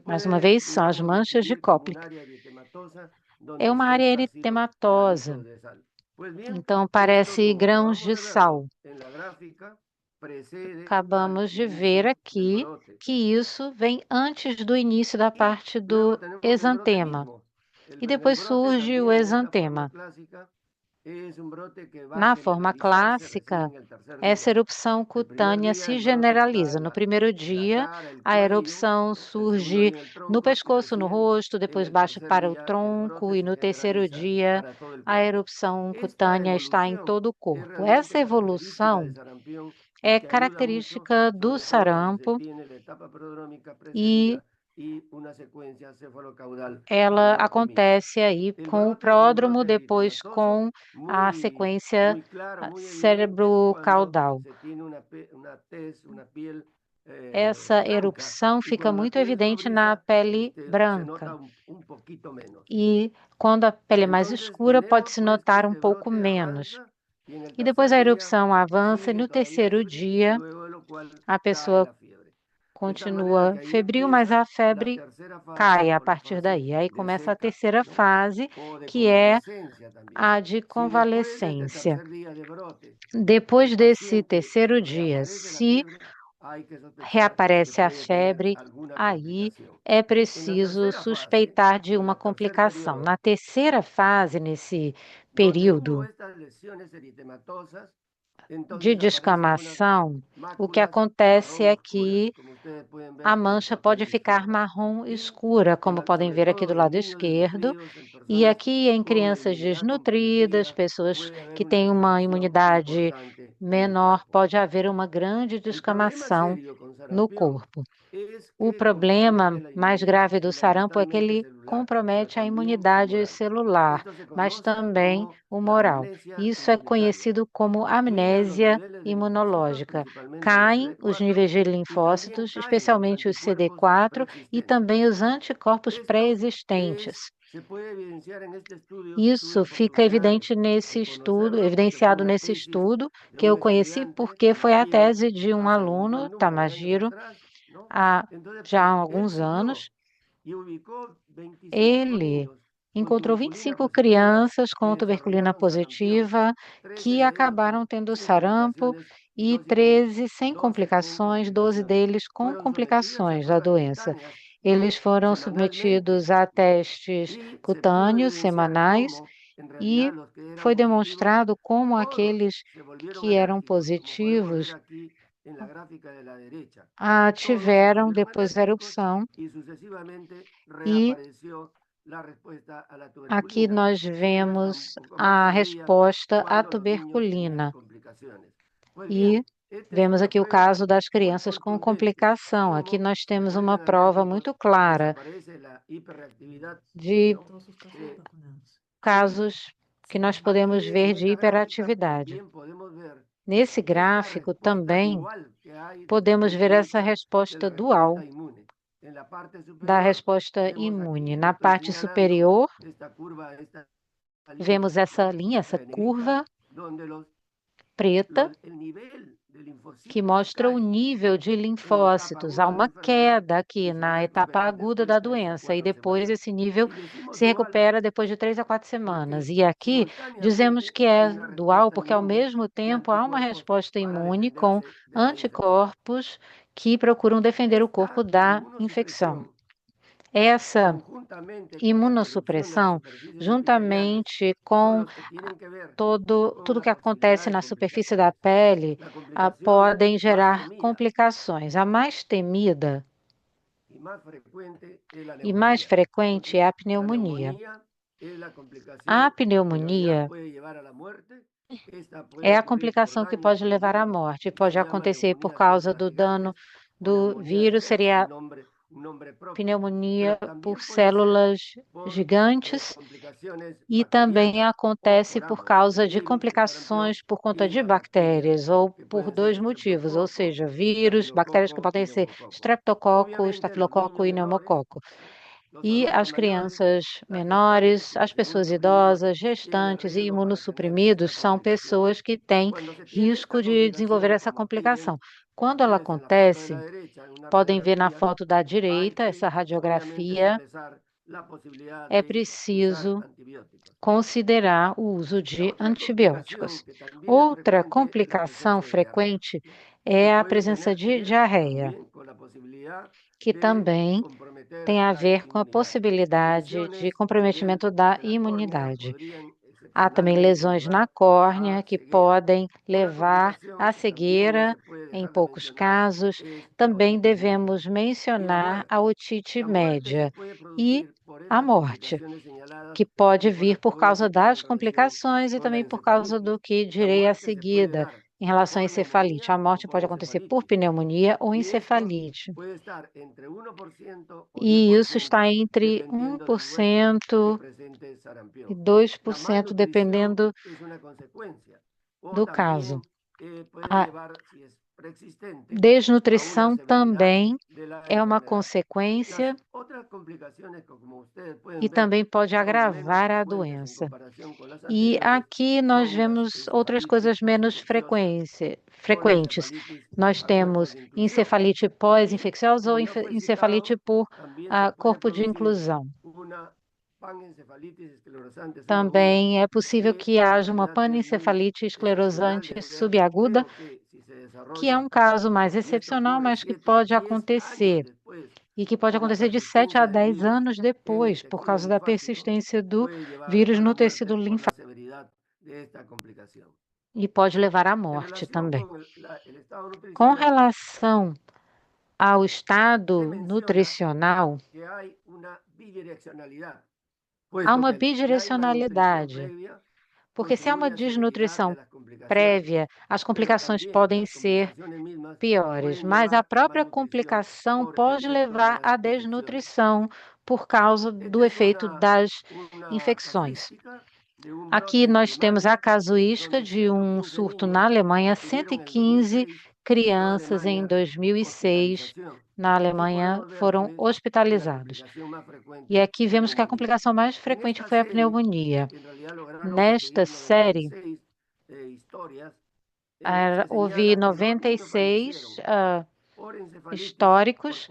Mais uma vez, são as manchas de Koplik. É uma área eritematosa. Então, parece grãos de sal. Acabamos de ver aqui que isso vem antes do início da parte do exantema. E depois surge o exantema. Na forma clássica, essa erupção cutânea se generaliza. No primeiro dia, a erupção surge no pescoço, no rosto, depois baixa para o tronco, e no terceiro dia, a erupção cutânea está em todo o corpo. Essa evolução é característica do sarampo e ela acontece aí com o pródromo, depois com a sequência cérebro-caudal. Essa erupção fica muito evidente na pele branca. E quando a pele é mais escura, pode-se notar um pouco menos. E depois a erupção avança e no terceiro dia a pessoa continua febril, mas a febre cai a partir daí. Aí começa a terceira fase, que é a de convalescência. Depois desse terceiro dia, se reaparece a febre, aí é preciso suspeitar de uma complicação. Na terceira fase, nesse período de descamação, o que acontece é que a mancha pode ficar marrom escura, como podem ver aqui do lado esquerdo, e aqui em crianças desnutridas, pessoas que têm uma imunidade menor, pode haver uma grande descamação no corpo. O problema mais grave do sarampo é que ele compromete a imunidade celular, mas também humoral. Isso é conhecido como amnésia imunológica. Caem os níveis de linfócitos, especialmente os CD4 e também os anticorpos pré-existentes. Isso fica evidenciado nesse estudo, que eu conheci porque foi a tese de um aluno, Tamajiro, já há alguns anos. Ele encontrou 25 crianças com tuberculina positiva que acabaram tendo sarampo e 13 sem complicações, 12 deles com complicações da doença. Eles foram submetidos a testes cutâneos semanais e foi demonstrado como aqueles que eram positivos tiveram depois a erupção e aqui nós vemos a resposta à tuberculina e vemos aqui o caso das crianças com complicação. Aqui nós temos uma prova muito clara de casos que nós podemos ver de hiperatividade. Nesse gráfico também podemos ver essa resposta dual da resposta imune. Na parte superior, vemos essa linha, essa curva preta, que mostra o nível de linfócitos. Há uma queda aqui na etapa aguda da doença e depois esse nível se recupera depois de 3 a 4 semanas. E aqui dizemos que é dual porque ao mesmo tempo há uma resposta imune com anticorpos que procuram defender o corpo da infecção. Essa imunossupressão, juntamente com tudo que acontece na superfície da pele, podem gerar complicações. A mais temida e mais frequente é a pneumonia. A pneumonia é a complicação que pode levar à morte. Pode acontecer por causa do dano do vírus, seria pneumonia por células gigantes e também acontece por causa de complicações por conta de bactérias ou por 2 motivos, ou seja, vírus, bactérias que podem ser streptococo, estafilococo e pneumococo. E as crianças menores, as pessoas idosas, gestantes e imunossuprimidos são pessoas que têm risco de desenvolver essa complicação. Quando ela acontece, podem ver na foto da direita, essa radiografia, é preciso considerar o uso de antibióticos. Outra complicação frequente é a presença de diarreia, que também tem a ver com a possibilidade de comprometimento da imunidade. Há também lesões na córnea que podem levar à cegueira, em poucos casos. Também devemos mencionar a otite média e a morte, que pode vir por causa das complicações e também por causa do que direi a seguida em relação à encefalite. A morte pode acontecer por pneumonia ou encefalite. E isso está entre 1% e 2%, dependendo do caso. A desnutrição também é uma consequência e também pode agravar a doença. E aqui nós vemos outras coisas menos frequentes. Nós temos encefalite pós-infecciosa ou encefalite por corpo de inclusão. Também é possível que haja uma panencefalite esclerosante subaguda, que é um caso mais excepcional, mas que pode acontecer. E que pode acontecer de 7 a 10 anos depois, por causa da persistência do vírus no tecido linfático. E pode levar à morte também. Com relação ao estado nutricional, há uma bidirecionalidade, porque se há uma desnutrição prévia, as complicações podem ser piores, mas a própria complicação pode levar à desnutrição por causa do efeito das infecções. Aqui nós temos a casuística de um surto na Alemanha, 115 crianças em 2006 na Alemanha foram hospitalizados. E aqui vemos que a complicação mais frequente foi a pneumonia. Nesta série, houve 96 históricos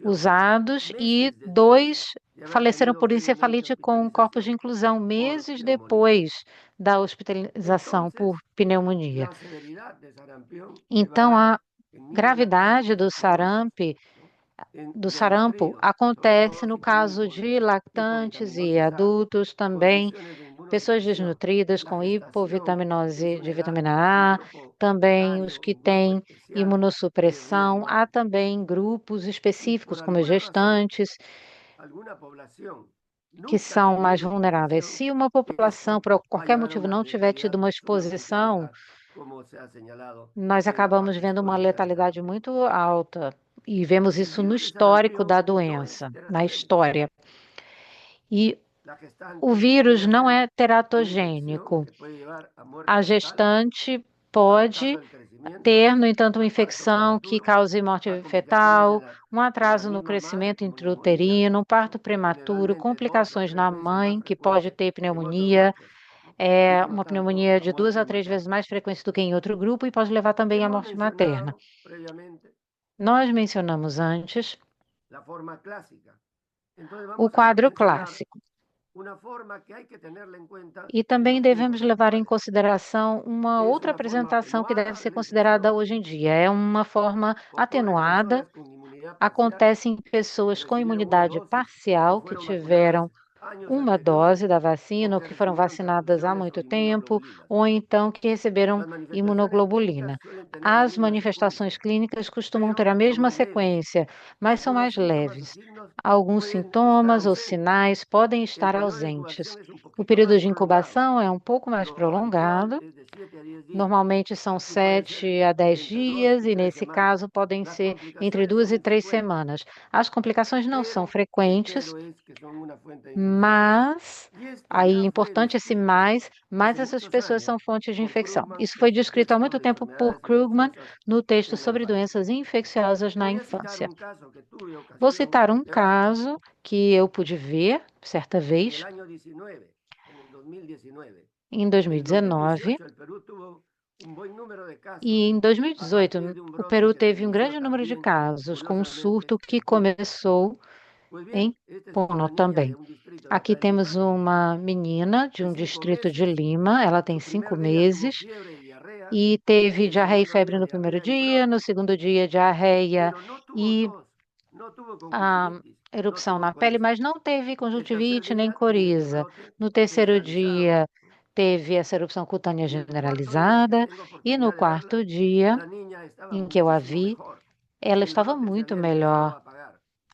usados e 2 faleceram por encefalite com corpos de inclusão meses depois da hospitalização por pneumonia. Então, a gravidade do sarampo acontece no caso de lactantes e adultos também, pessoas desnutridas com hipovitaminose de vitamina A, também os que têm imunossupressão, há também grupos específicos como gestantes, que são mais vulneráveis. Se uma população, por qualquer motivo, não tiver tido uma exposição, nós acabamos vendo uma letalidade muito alta e vemos isso no histórico da doença, na história. E o vírus não é teratogênico. A gestante pode ter, no entanto, uma infecção que cause morte fetal, um atraso no crescimento intrauterino, um parto prematuro, complicações na mãe, que pode ter pneumonia, É uma pneumonia de 2 a 3 vezes mais frequente do que em outro grupo e pode levar também à morte materna. Nós mencionamos antes o quadro clássico. E também devemos levar em consideração uma outra apresentação que deve ser considerada hoje em dia. É uma forma atenuada, acontece em pessoas com imunidade parcial que tiveram uma dose da vacina ou que foram vacinadas há muito tempo, ou então que receberam imunoglobulina. As manifestações clínicas costumam ter a mesma sequência, mas são mais leves. Alguns sintomas ou sinais podem estar ausentes. O período de incubação é um pouco mais prolongado, normalmente são 7 a 10 dias e, nesse caso, podem ser entre 2 e 3 semanas. As complicações não são frequentes, mas, aí é importante esse mais essas pessoas são fontes de infecção. Isso foi descrito há muito tempo por Krugman no texto sobre doenças infecciosas na infância. Vou citar um caso que eu pude ver certa vez. Em 2019, e em 2018, o Peru teve um grande número de casos, com um surto que começou em Puno também. Aqui temos uma menina de um distrito de Lima, ela tem 5 meses, e teve diarreia e febre no primeiro dia, no segundo dia diarreia e a erupção na pele, mas não teve conjuntivite nem coriza. No terceiro dia, teve essa erupção cutânea generalizada, e no quarto dia, em que eu a vi, ela estava muito melhor.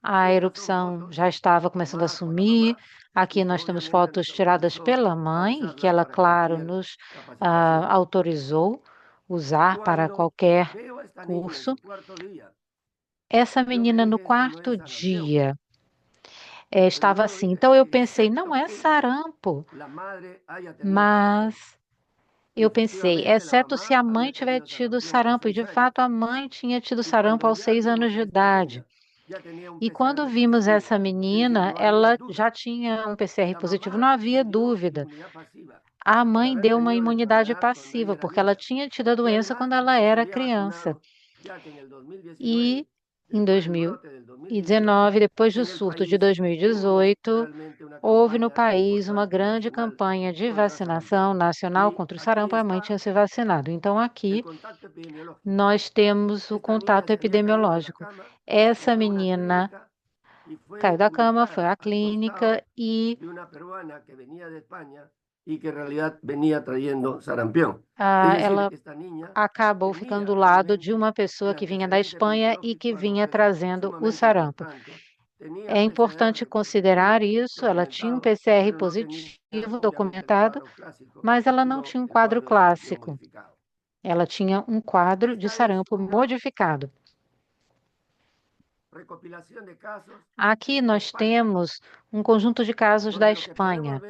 A erupção já estava começando a sumir. Aqui nós temos fotos tiradas pela mãe, e que ela, claro, nos autorizou usar para qualquer curso. Essa menina no quarto dia estava assim. Então eu pensei, não é sarampo, mas eu pensei, exceto se a mãe tiver tido sarampo, e de fato a mãe tinha tido sarampo aos 6 anos de idade. E quando vimos essa menina, ela já tinha um PCR positivo, não havia dúvida. A mãe deu uma imunidade passiva, porque ela tinha tido a doença quando ela era criança. E em 2019, depois do surto de 2018, houve no país uma grande campanha de vacinação nacional contra o sarampo. A mãe tinha se vacinado. Então, aqui nós temos o contato epidemiológico. Essa menina caiu da cama, foi à clínica e ela acabou ficando do lado de uma pessoa que vinha da Espanha e que vinha trazendo o sarampo. É importante considerar isso. Ela tinha um PCR positivo documentado, mas ela não tinha um quadro clássico. Ela tinha um quadro de sarampo modificado. Aqui nós temos um conjunto de casos da Espanha.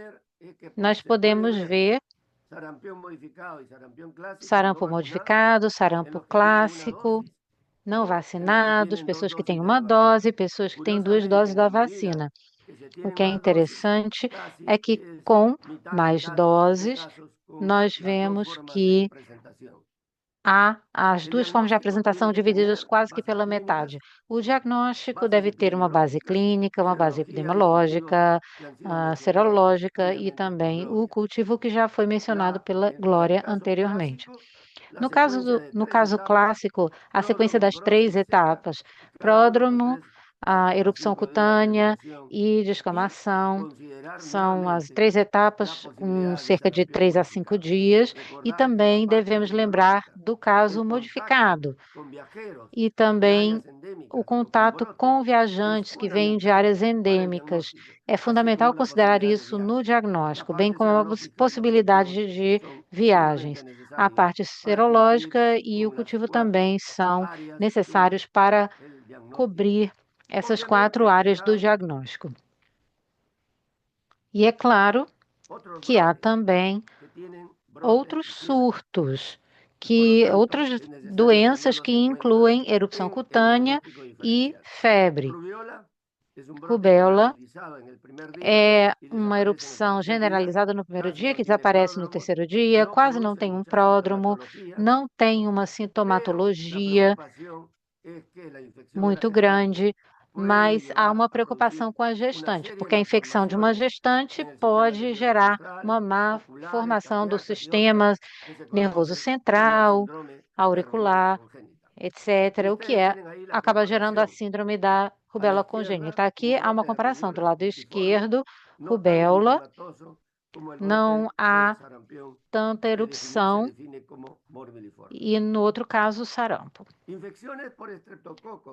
Nós podemos ver sarampo modificado, sarampo clássico, não vacinados, pessoas que têm uma dose, pessoas que têm 2 doses da vacina. O que é interessante é que com mais doses, nós vemos que há as 2 formas de apresentação divididas quase que pela metade. O diagnóstico deve ter uma base clínica, uma base epidemiológica, serológica e também o cultivo que já foi mencionado pela Glória anteriormente. No caso clássico, a sequência das 3 etapas, pródromo, a erupção cutânea e descamação, são as 3 etapas com cerca de 3 a 5 dias, e também devemos lembrar do caso modificado e também o contato com viajantes que vêm de áreas endêmicas. É fundamental considerar isso no diagnóstico, bem como a possibilidade de viagens. A parte serológica e o cultivo também são necessários para cobrir essas 4 áreas do diagnóstico. E é claro que há também outros surtos, outras doenças que incluem erupção cutânea e febre. Rubéola é uma erupção generalizada no primeiro dia, que desaparece no terceiro dia, quase não tem um pródromo, não tem uma sintomatologia muito grande, mas há uma preocupação com a gestante, porque a infecção de uma gestante pode gerar uma má formação do sistema nervoso central, auricular, etc., o que acaba gerando a síndrome da rubéola congênita. Aqui há uma comparação. Do lado esquerdo, rubéola, não há tanta erupção, e no outro caso, sarampo.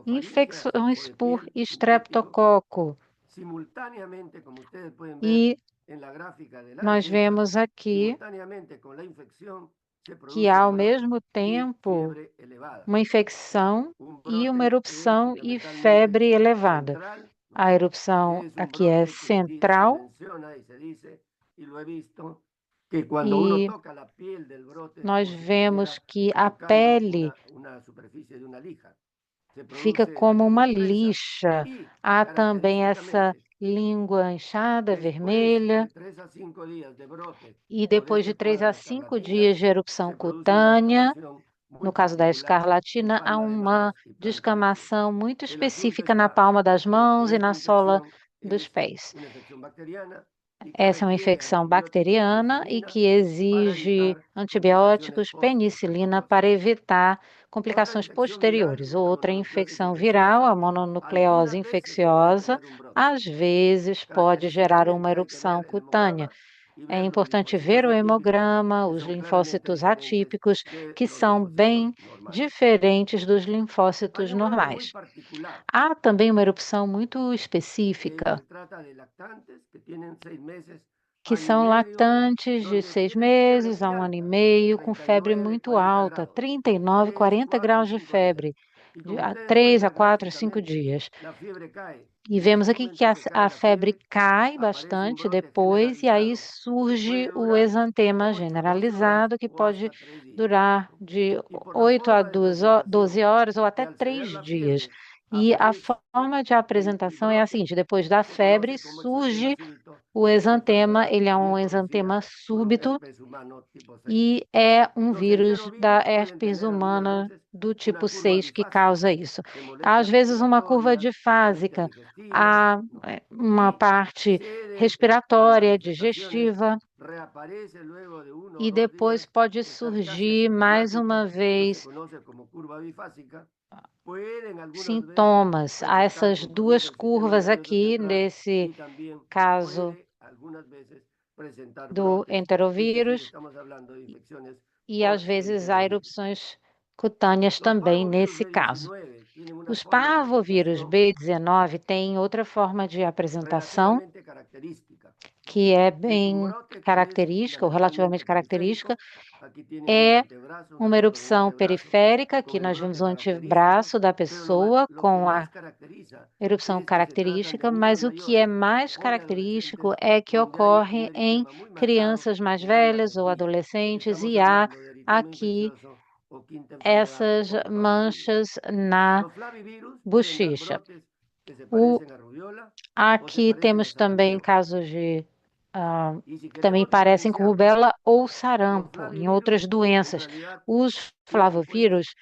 Infecções por estreptococo. E nós vemos aqui que há ao mesmo tempo uma infecção e uma erupção e febre elevada. A erupção aqui é central e nós vemos que a pele fica como uma lixa. Há também essa língua inchada, vermelha, e depois de 3 a 5 dias de erupção cutânea, no caso da escarlatina, há uma descamação muito específica na palma das mãos e na sola dos pés. Essa é uma infecção bacteriana e que exige antibióticos, penicilina para evitar complicações posteriores. Outra infecção viral, a mononucleose infecciosa, às vezes pode gerar uma erupção cutânea. É importante ver o hemograma, os linfócitos atípicos, que são bem diferentes dos linfócitos normais. Há também uma erupção muito específica, que são lactantes de 6 meses a 1 ano e meio, com febre muito alta, 39, 40 graus de febre, de 3 a 4 a 5 dias. E vemos aqui que a febre cai bastante depois, e aí surge o exantema generalizado, que pode durar de 8 a 12 horas ou até 3 dias. E a forma de apresentação é a seguinte: depois da febre surge o exantema, ele é um exantema súbito e é um vírus da herpes humana do tipo 6 que causa isso. Às vezes uma curva difásica, há uma parte respiratória, digestiva, e depois pode surgir mais uma vez sintomas. Há essas duas curvas aqui, nesse caso do enterovírus, e às vezes há erupções cutâneas também nesse caso. Os parvovírus B19 têm outra forma de apresentação, que é bem característica, ou relativamente característica. É uma erupção periférica, que nós vemos o antebraço da pessoa com a erupção característica, mas o que é mais característico é que ocorre em crianças mais velhas ou adolescentes, e há aqui essas manchas na bochecha. Aqui temos também casos de que também parecem com rubéola ou sarampo, em outras doenças. Os flavovírus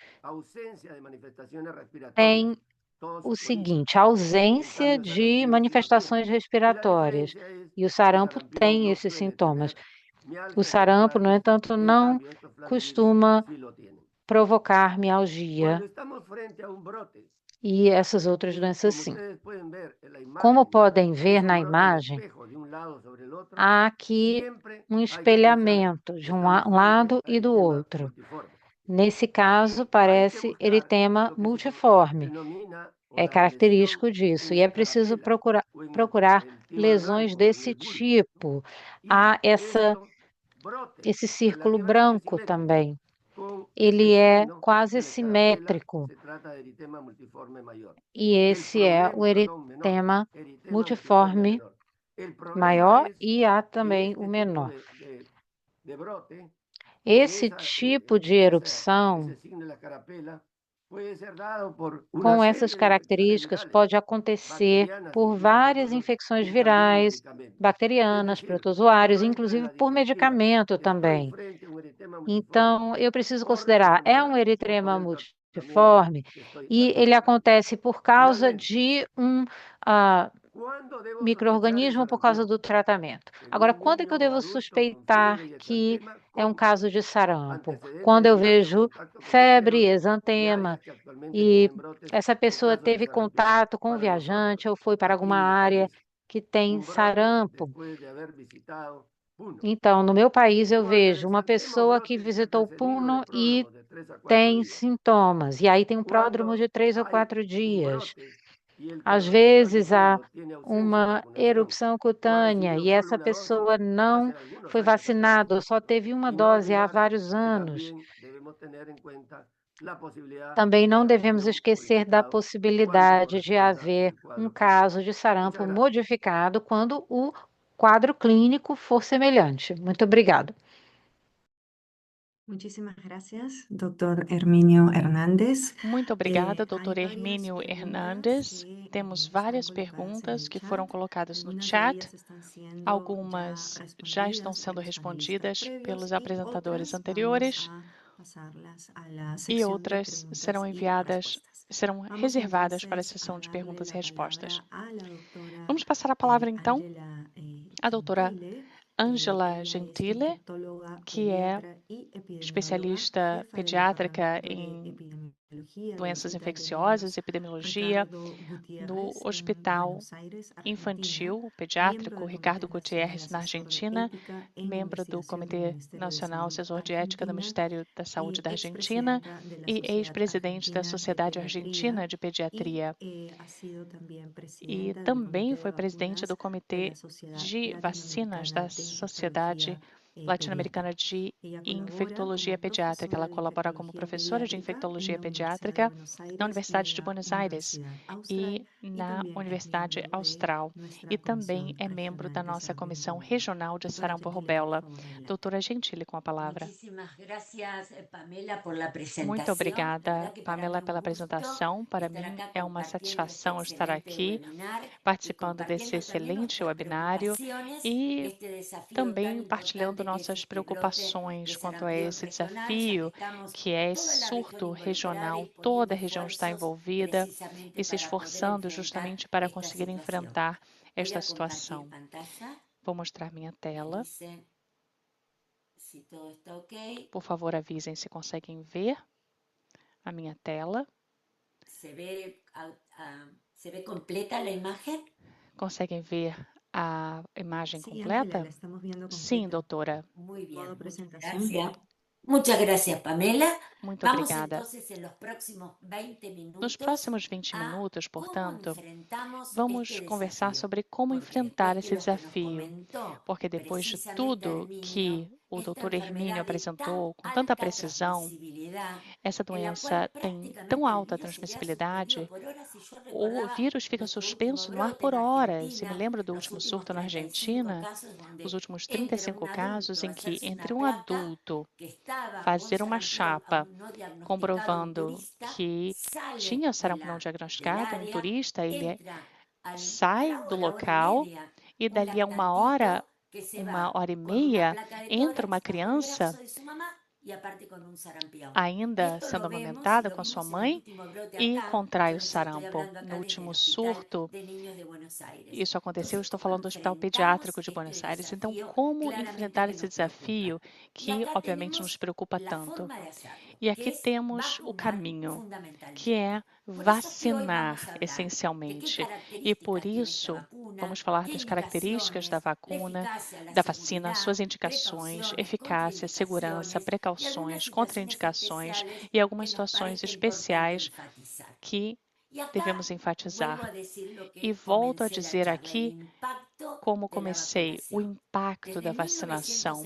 têm o seguinte: a ausência de manifestações respiratórias, e o sarampo tem esses sintomas. O sarampo, no entanto, não costuma provocar mialgia, e essas outras doenças sim. Como podem ver na imagem, há aqui um espelhamento de um lado e do outro. Nesse caso, parece eritema multiforme. É característico disso, e é preciso procurar lesões desse tipo. Há esse círculo branco também. Ele é quase simétrico, e esse é o eritema multiforme maior, e há também o menor. Esse tipo de erupção Com essas características, pode acontecer por várias infecções virais, bacterianas, protozoários, inclusive por medicamento também. Então, eu preciso considerar, é um eritema multiforme e ele acontece por causa de um micro-organismo por causa do tratamento. Agora, quando é que eu devo suspeitar que é um caso de sarampo? Quando eu vejo febre, exantema, e essa pessoa teve contato com o viajante ou foi para alguma área que tem sarampo. Então, no meu país, eu vejo uma pessoa que visitou Puno e tem sintomas, e aí tem um pródromo de 3 ou 4 dias. Às vezes há uma erupção cutânea e essa pessoa não foi vacinada, ou só teve uma dose há vários anos. Também não devemos esquecer da possibilidade de haver um caso de sarampo modificado quando o quadro clínico for semelhante. Muito obrigado. Muchísimas gracias, Dr. Hermínio Hernández. Muito obrigada, Dr. Hermínio Hernández. Temos várias perguntas que foram colocadas no chat. Algumas já estão sendo respondidas pelos apresentadores anteriores e outras serão reservadas para a sessão de perguntas e respostas. Vamos passar a palavra, então, à doutora Ângela Gentile, que é especialista pediátrica em doenças infecciosas e epidemiologia no Hospital Infantil Pediátrico Ricardo Gutierrez, na Argentina, membro do Comitê Nacional Assessor de Ética do Ministério da Saúde da Argentina e ex-presidente da Sociedade Argentina de Pediatria. E também foi presidente do Comitê de Vacinas da Sociedade Latino-Americana de Infectologia Pediátrica. Ela colabora como professora de infectologia pediátrica na Universidade de Buenos Aires e na Universidade Austral. E também é membro da nossa Comissão Regional de Sarampo-Rubéola. Doutora Gentile, com a palavra. Muito obrigada, Pamela, pela apresentação. Para mim é uma satisfação estar aqui participando desse excelente webinário e também partilhando nossas preocupações quanto a esse desafio que é esse surto regional. Toda a região está envolvida e se esforçando justamente para conseguir enfrentar esta situação. Vou mostrar minha tela. Por favor, avisem se conseguem ver a minha tela. Se vê completa a imagem? Conseguem ver a imagem completa? Sim, doutora. Muito bem. Muchas gracias, Pamela. Muito obrigada. Nos próximos 20 minutos, portanto, vamos conversar sobre como enfrentar esse desafio, porque depois de tudo que o Dr. Hermínio apresentou com tanta precisão, essa doença tem tão alta transmissibilidade, o vírus fica suspenso no ar por horas. E me lembro do último surto na Argentina, os últimos 35 casos em que entre um adulto fazer uma chapa comprovando que tinha sarampo não diagnosticado, um turista, ele sai do local e dali a uma hora e meia, entra uma criança ainda sendo amamentada com a sua mãe e contrai o sarampo. No último surto, isso aconteceu, estou falando do Hospital Pediátrico de Buenos Aires. Então, como enfrentar esse desafio que, obviamente, nos preocupa tanto? E aqui temos o caminho, que é vacinar, essencialmente. E por isso, vamos falar das características da vacina, suas indicações, eficácia, segurança, precauções, contraindicações e algumas situações especiais que devemos enfatizar. E volto a dizer aqui como comecei, o impacto da vacinação.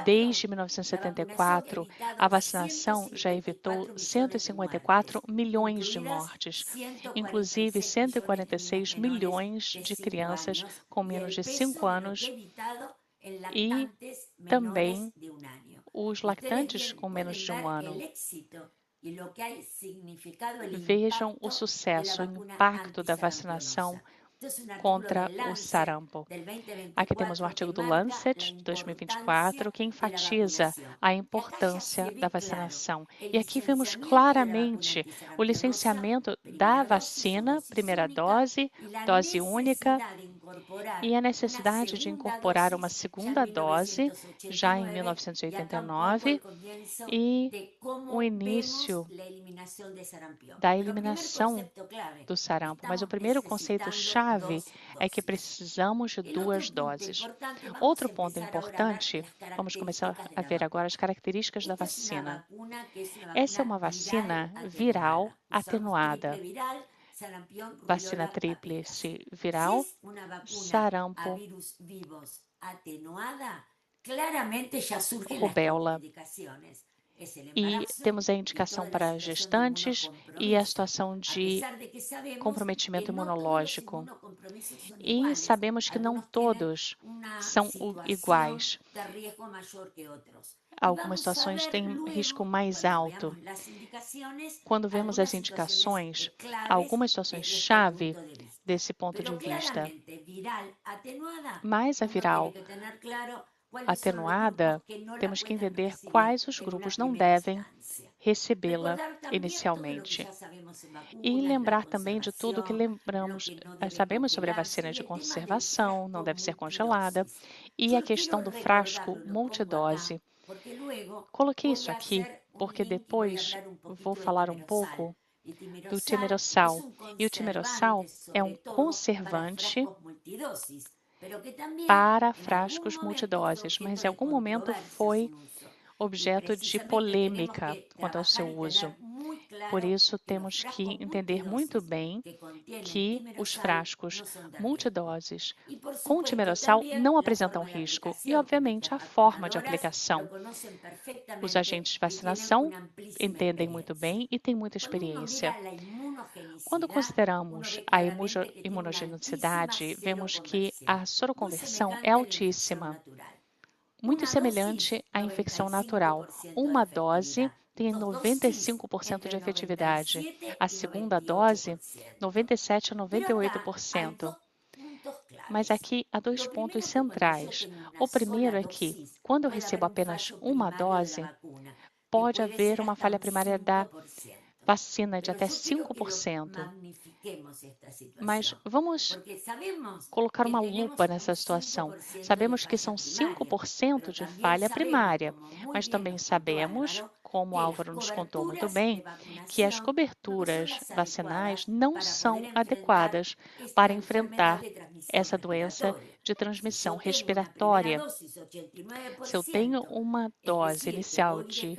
Desde 1974, a vacinação já evitou 154 milhões de mortes, inclusive 146 milhões de crianças com menos de 5 anos e também os lactantes com menos de 1 ano. vejam o sucesso, o impacto da vacinação contra o sarampo. Aqui temos um artigo do Lancet, de 2024, que enfatiza a importância da vacinação. E aqui vemos claramente o licenciamento da vacina, primeira dose, dose única, e a necessidade de incorporar uma segunda dose, já em 1989, e o início da eliminação do sarampo. Mas o primeiro conceito-chave é que precisamos de 2 doses. Outro ponto importante, vamos começar a ver agora as características da vacina. Essa é uma vacina viral atenuada. Vacina tríplice viral, sarampo, rubéola. E temos a indicação para gestantes e a situação de comprometimento imunológico. E sabemos que não todos são iguais. Algumas situações têm risco mais alto. Quando vemos as indicações, algumas situações-chave desse ponto de vista. Mas a viral atenuada, temos que entender quais os grupos não devem recebê-la inicialmente. E lembrar também de tudo que sabemos sobre a vacina de conservação, não deve ser congelada, e a questão do frasco multidose. Coloquei isso aqui porque depois vou falar um pouco do timerosal. E o timerosal é um conservante para frascos multidoses, mas em algum momento foi objeto de polêmica quanto ao seu uso. Por isso, temos que entender muito bem que os frascos multidoses com timerosal não apresentam risco e, obviamente, a forma de aplicação. Os agentes de vacinação entendem muito bem e têm muita experiência. Quando consideramos a imunogenicidade, vemos que a soroconversão é altíssima, muito semelhante à infecção natural. Uma dose tem 95% de efetividade. A segunda dose, 97% a 98%. Mas aqui há 2 pontos centrais. O primeiro é que, quando eu recebo apenas uma dose, pode haver uma falha primária da vacina de até 5%. Mas vamos colocar uma lupa nessa situação. Sabemos que são 5% de falha primária, mas também sabemos, como o Álvaro nos contou muito bem, que as coberturas vacinais não são adequadas para enfrentar essa doença de transmissão respiratória. Se eu tenho uma dose inicial de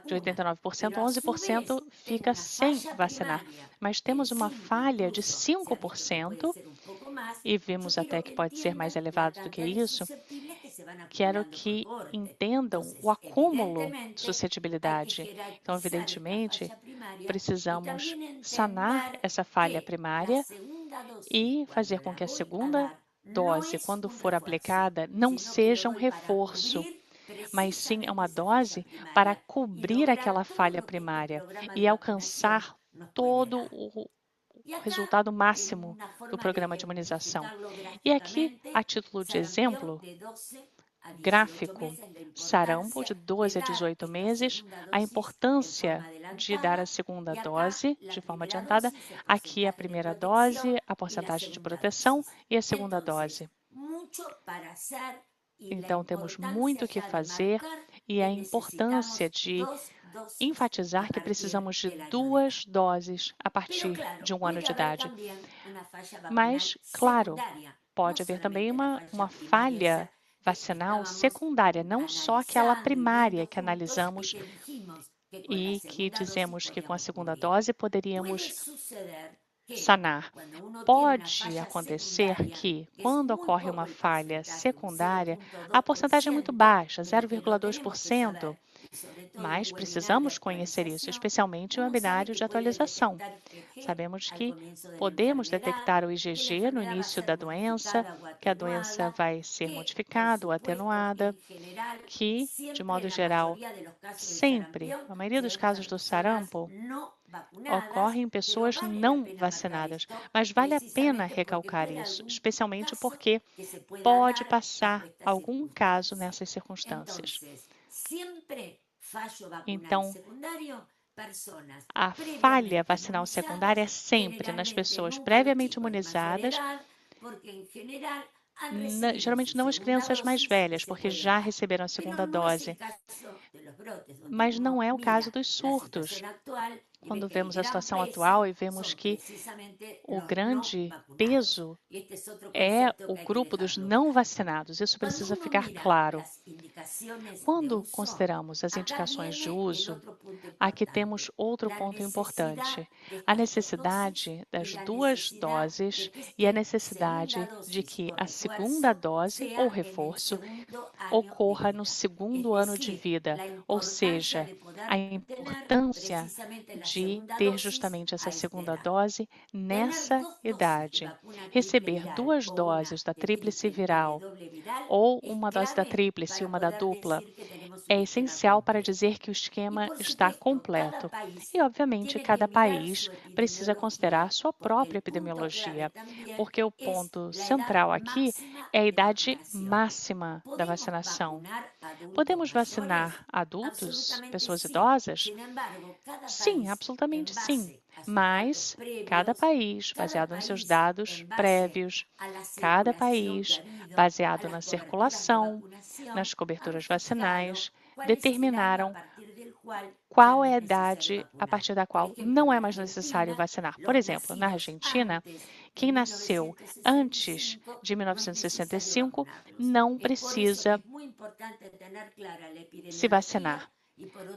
89%, 11% fica sem vacinar. Mas temos uma falha de 5%, e vimos até que pode ser mais elevado do que isso. Quero que entendam o acúmulo de suscetibilidade. Então, evidentemente, precisamos sanar essa falha primária e fazer com que a segunda dose, quando for aplicada, não seja um reforço, mas sim é uma dose para cobrir aquela falha primária e alcançar todo o resultado máximo do programa de imunização. E aqui, a título de exemplo, gráfico, sarampo de 12 a 18 meses, a importância de dar a segunda dose de forma adiantada. Aqui a primeira dose, a porcentagem de proteção e a segunda dose. Então, temos muito o que fazer e a importância de enfatizar que precisamos de 2 doses a partir de 1 ano de idade. Mas, claro, pode haver também uma falha vacinal secundária, não só aquela primária que analisamos e que dizemos que com a segunda dose poderíamos sanar. Pode acontecer que, quando ocorre uma falha secundária, a porcentagem é muito baixa, 0,2%, Mas precisamos conhecer isso, especialmente o webinário de atualização. Sabemos que podemos detectar o IgG no início da doença, que a doença vai ser modificada ou atenuada, que, de modo geral, sempre, a maioria dos casos do sarampo, ocorre em pessoas não vacinadas. Mas vale a pena recalcar isso, especialmente porque pode passar algum caso nessas circunstâncias. Então, a falha vacinal secundária é sempre nas pessoas previamente imunizadas, geralmente não as crianças mais velhas, porque já receberam a segunda dose. Mas não é o caso dos surtos. Quando vemos a situação atual e vemos que o grande peso é o grupo dos não vacinados, isso precisa ficar claro. Quando consideramos as indicações de uso, aqui temos outro ponto importante: a necessidade das 2 doses e a necessidade de que a segunda dose ou reforço ocorra no segundo ano de vida, ou seja, a importância de ter justamente essa segunda dose nessa idade. Receber 2 doses da tríplice viral ou uma dose da tríplice e uma da dupla é essencial para dizer que o esquema está completo. E, obviamente, cada país precisa considerar sua própria epidemiologia, porque o ponto central aqui é a idade máxima da vacinação. Podemos vacinar adultos, pessoas idosas? Sim, absolutamente sim. Mas cada país, baseado nos seus dados prévios, cada país, baseado na circulação, nas coberturas vacinais, determinaram qual é a idade a partir da qual não é mais necessário vacinar. Por exemplo, na Argentina, quem nasceu antes de 1965 não precisa se vacinar.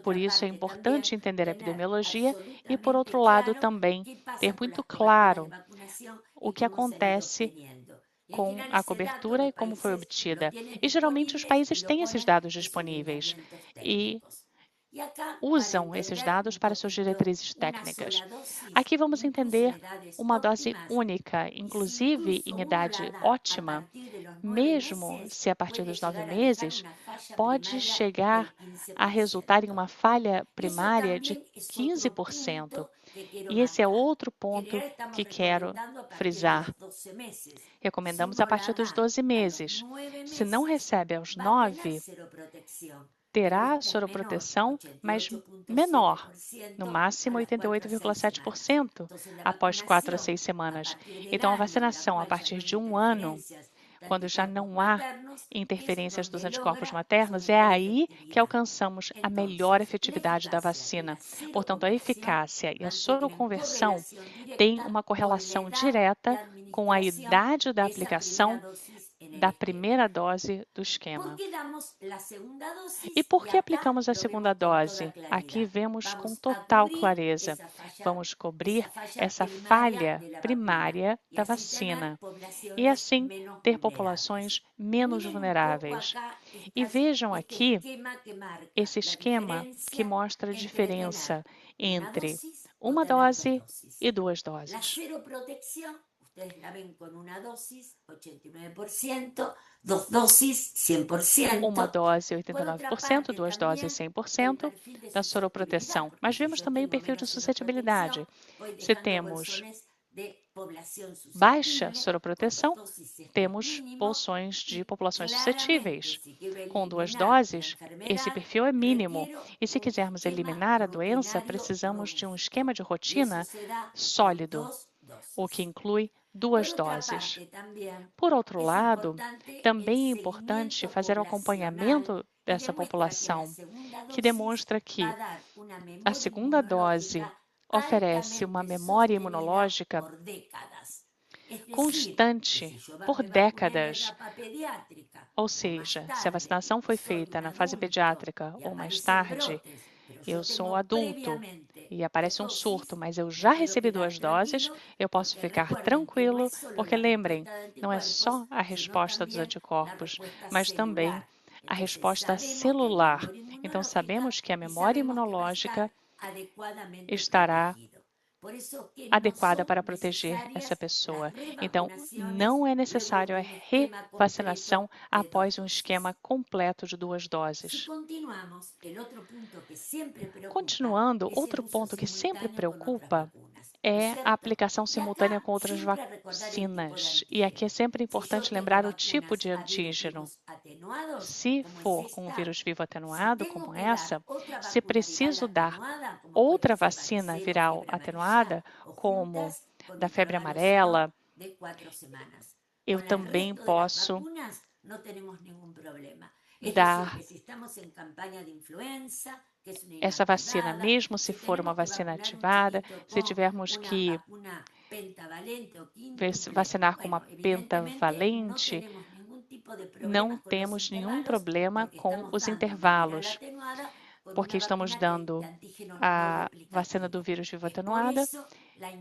Por isso, é importante entender a epidemiologia e, por outro lado, também ter muito claro o que acontece com a cobertura e como foi obtida. E, geralmente, os países têm esses dados disponíveis e usam esses dados para suas diretrizes técnicas. Aqui vamos entender uma dose única, inclusive em idade ótima, mesmo se a partir dos 9 meses, pode chegar a resultar em uma falha primária de 15%. E esse é outro ponto que quero frisar. Recomendamos a partir dos 12 meses. Se não recebe aos 9, terá soroproteção, mas menor, no máximo 88,7% após 4 a 6 semanas. Então, a vacinação a partir de 1 ano, quando já não há interferências dos anticorpos maternos, é aí que alcançamos a melhor efetividade da vacina. Portanto, a eficácia e a soroconversão têm uma correlação direta com a idade da aplicação da primeira dose do esquema. E por que aplicamos a segunda dose? Aqui vemos com total clareza. Vamos cobrir essa falha primária da vacina e, assim, ter populações menos vulneráveis. E vejam aqui esse esquema que mostra a diferença entre uma dose e 2 doses. Ustedes la ven con una dosis, 89%, 2 dosis, 100%. Uma dose, 89%, 2 doses, 100% da soroproteção. Mas vemos também o perfil de suscetibilidade. Se temos baixa soroproteção, temos bolsões de populações suscetíveis. Com 2 doses, esse perfil é mínimo. E se quisermos eliminar a doença, precisamos de um esquema de rotina sólido, o que inclui 2 doses. Por outro lado, também é importante fazer o acompanhamento dessa população, que demonstra que a segunda dose oferece uma memória imunológica constante por décadas. Ou seja, se a vacinação foi feita na fase pediátrica ou mais tarde, eu sou adulto e aparece um surto, mas eu já recebi 2 doses, eu posso ficar tranquilo, porque lembrem, não é só a resposta dos anticorpos, mas também a resposta celular. Então, sabemos que a memória sabemos que va a imunológica estar adequadamente estará protegido. Por eso que no adequada son para proteger essa necesarias pessoa. las Então, revacunaciones não é luego necessário a de un esquema revacinação completo de 2 após um dosis. esquema completo de 2 Si doses. continuamos, el otro punto que siempre preocupa Continuando, es el outro uso ponto que sempre simultáneo con otras preocupa vacunas, ¿no es é a cierto? aplicação Y simultânea acá com outras siempre recordar el tipo de vacinas. E aqui é antígeno. sempre Si yo importante tengo lembrar o tipo vacunas de a virus antígeno. vivos atenuados, Se como es for com um esta, vírus vivo si atenuado, tengo como que dar essa, otra se vacuna viral preciso dar atenuada, como puede outra ser vacina varicela o viral fiebre amarilla, atenuada, o como juntas con da un febre intervalo sino amarela, de 4 semanas. eu Con el também resto de las posso vacunas no tenemos ningún problema. Es decir, dar que si estamos en campaña de influenza, que es una essa vacina, inactivada, mesmo se si for uma tenemos que vacina vacunar un ativada, chiquito se con tivermos una que vacuna pentavalente o quíntuple, vacinar com uma bueno, evidentemente no pentavalente, tenemos ningún tipo de não problemas con los temos nenhum intervalos problema porque com estamos os dando una viral intervalos, atenuada con porque una estamos vacuna de dando antígeno no a vacina do replicativo. vírus vivo Es por atenuada, eso la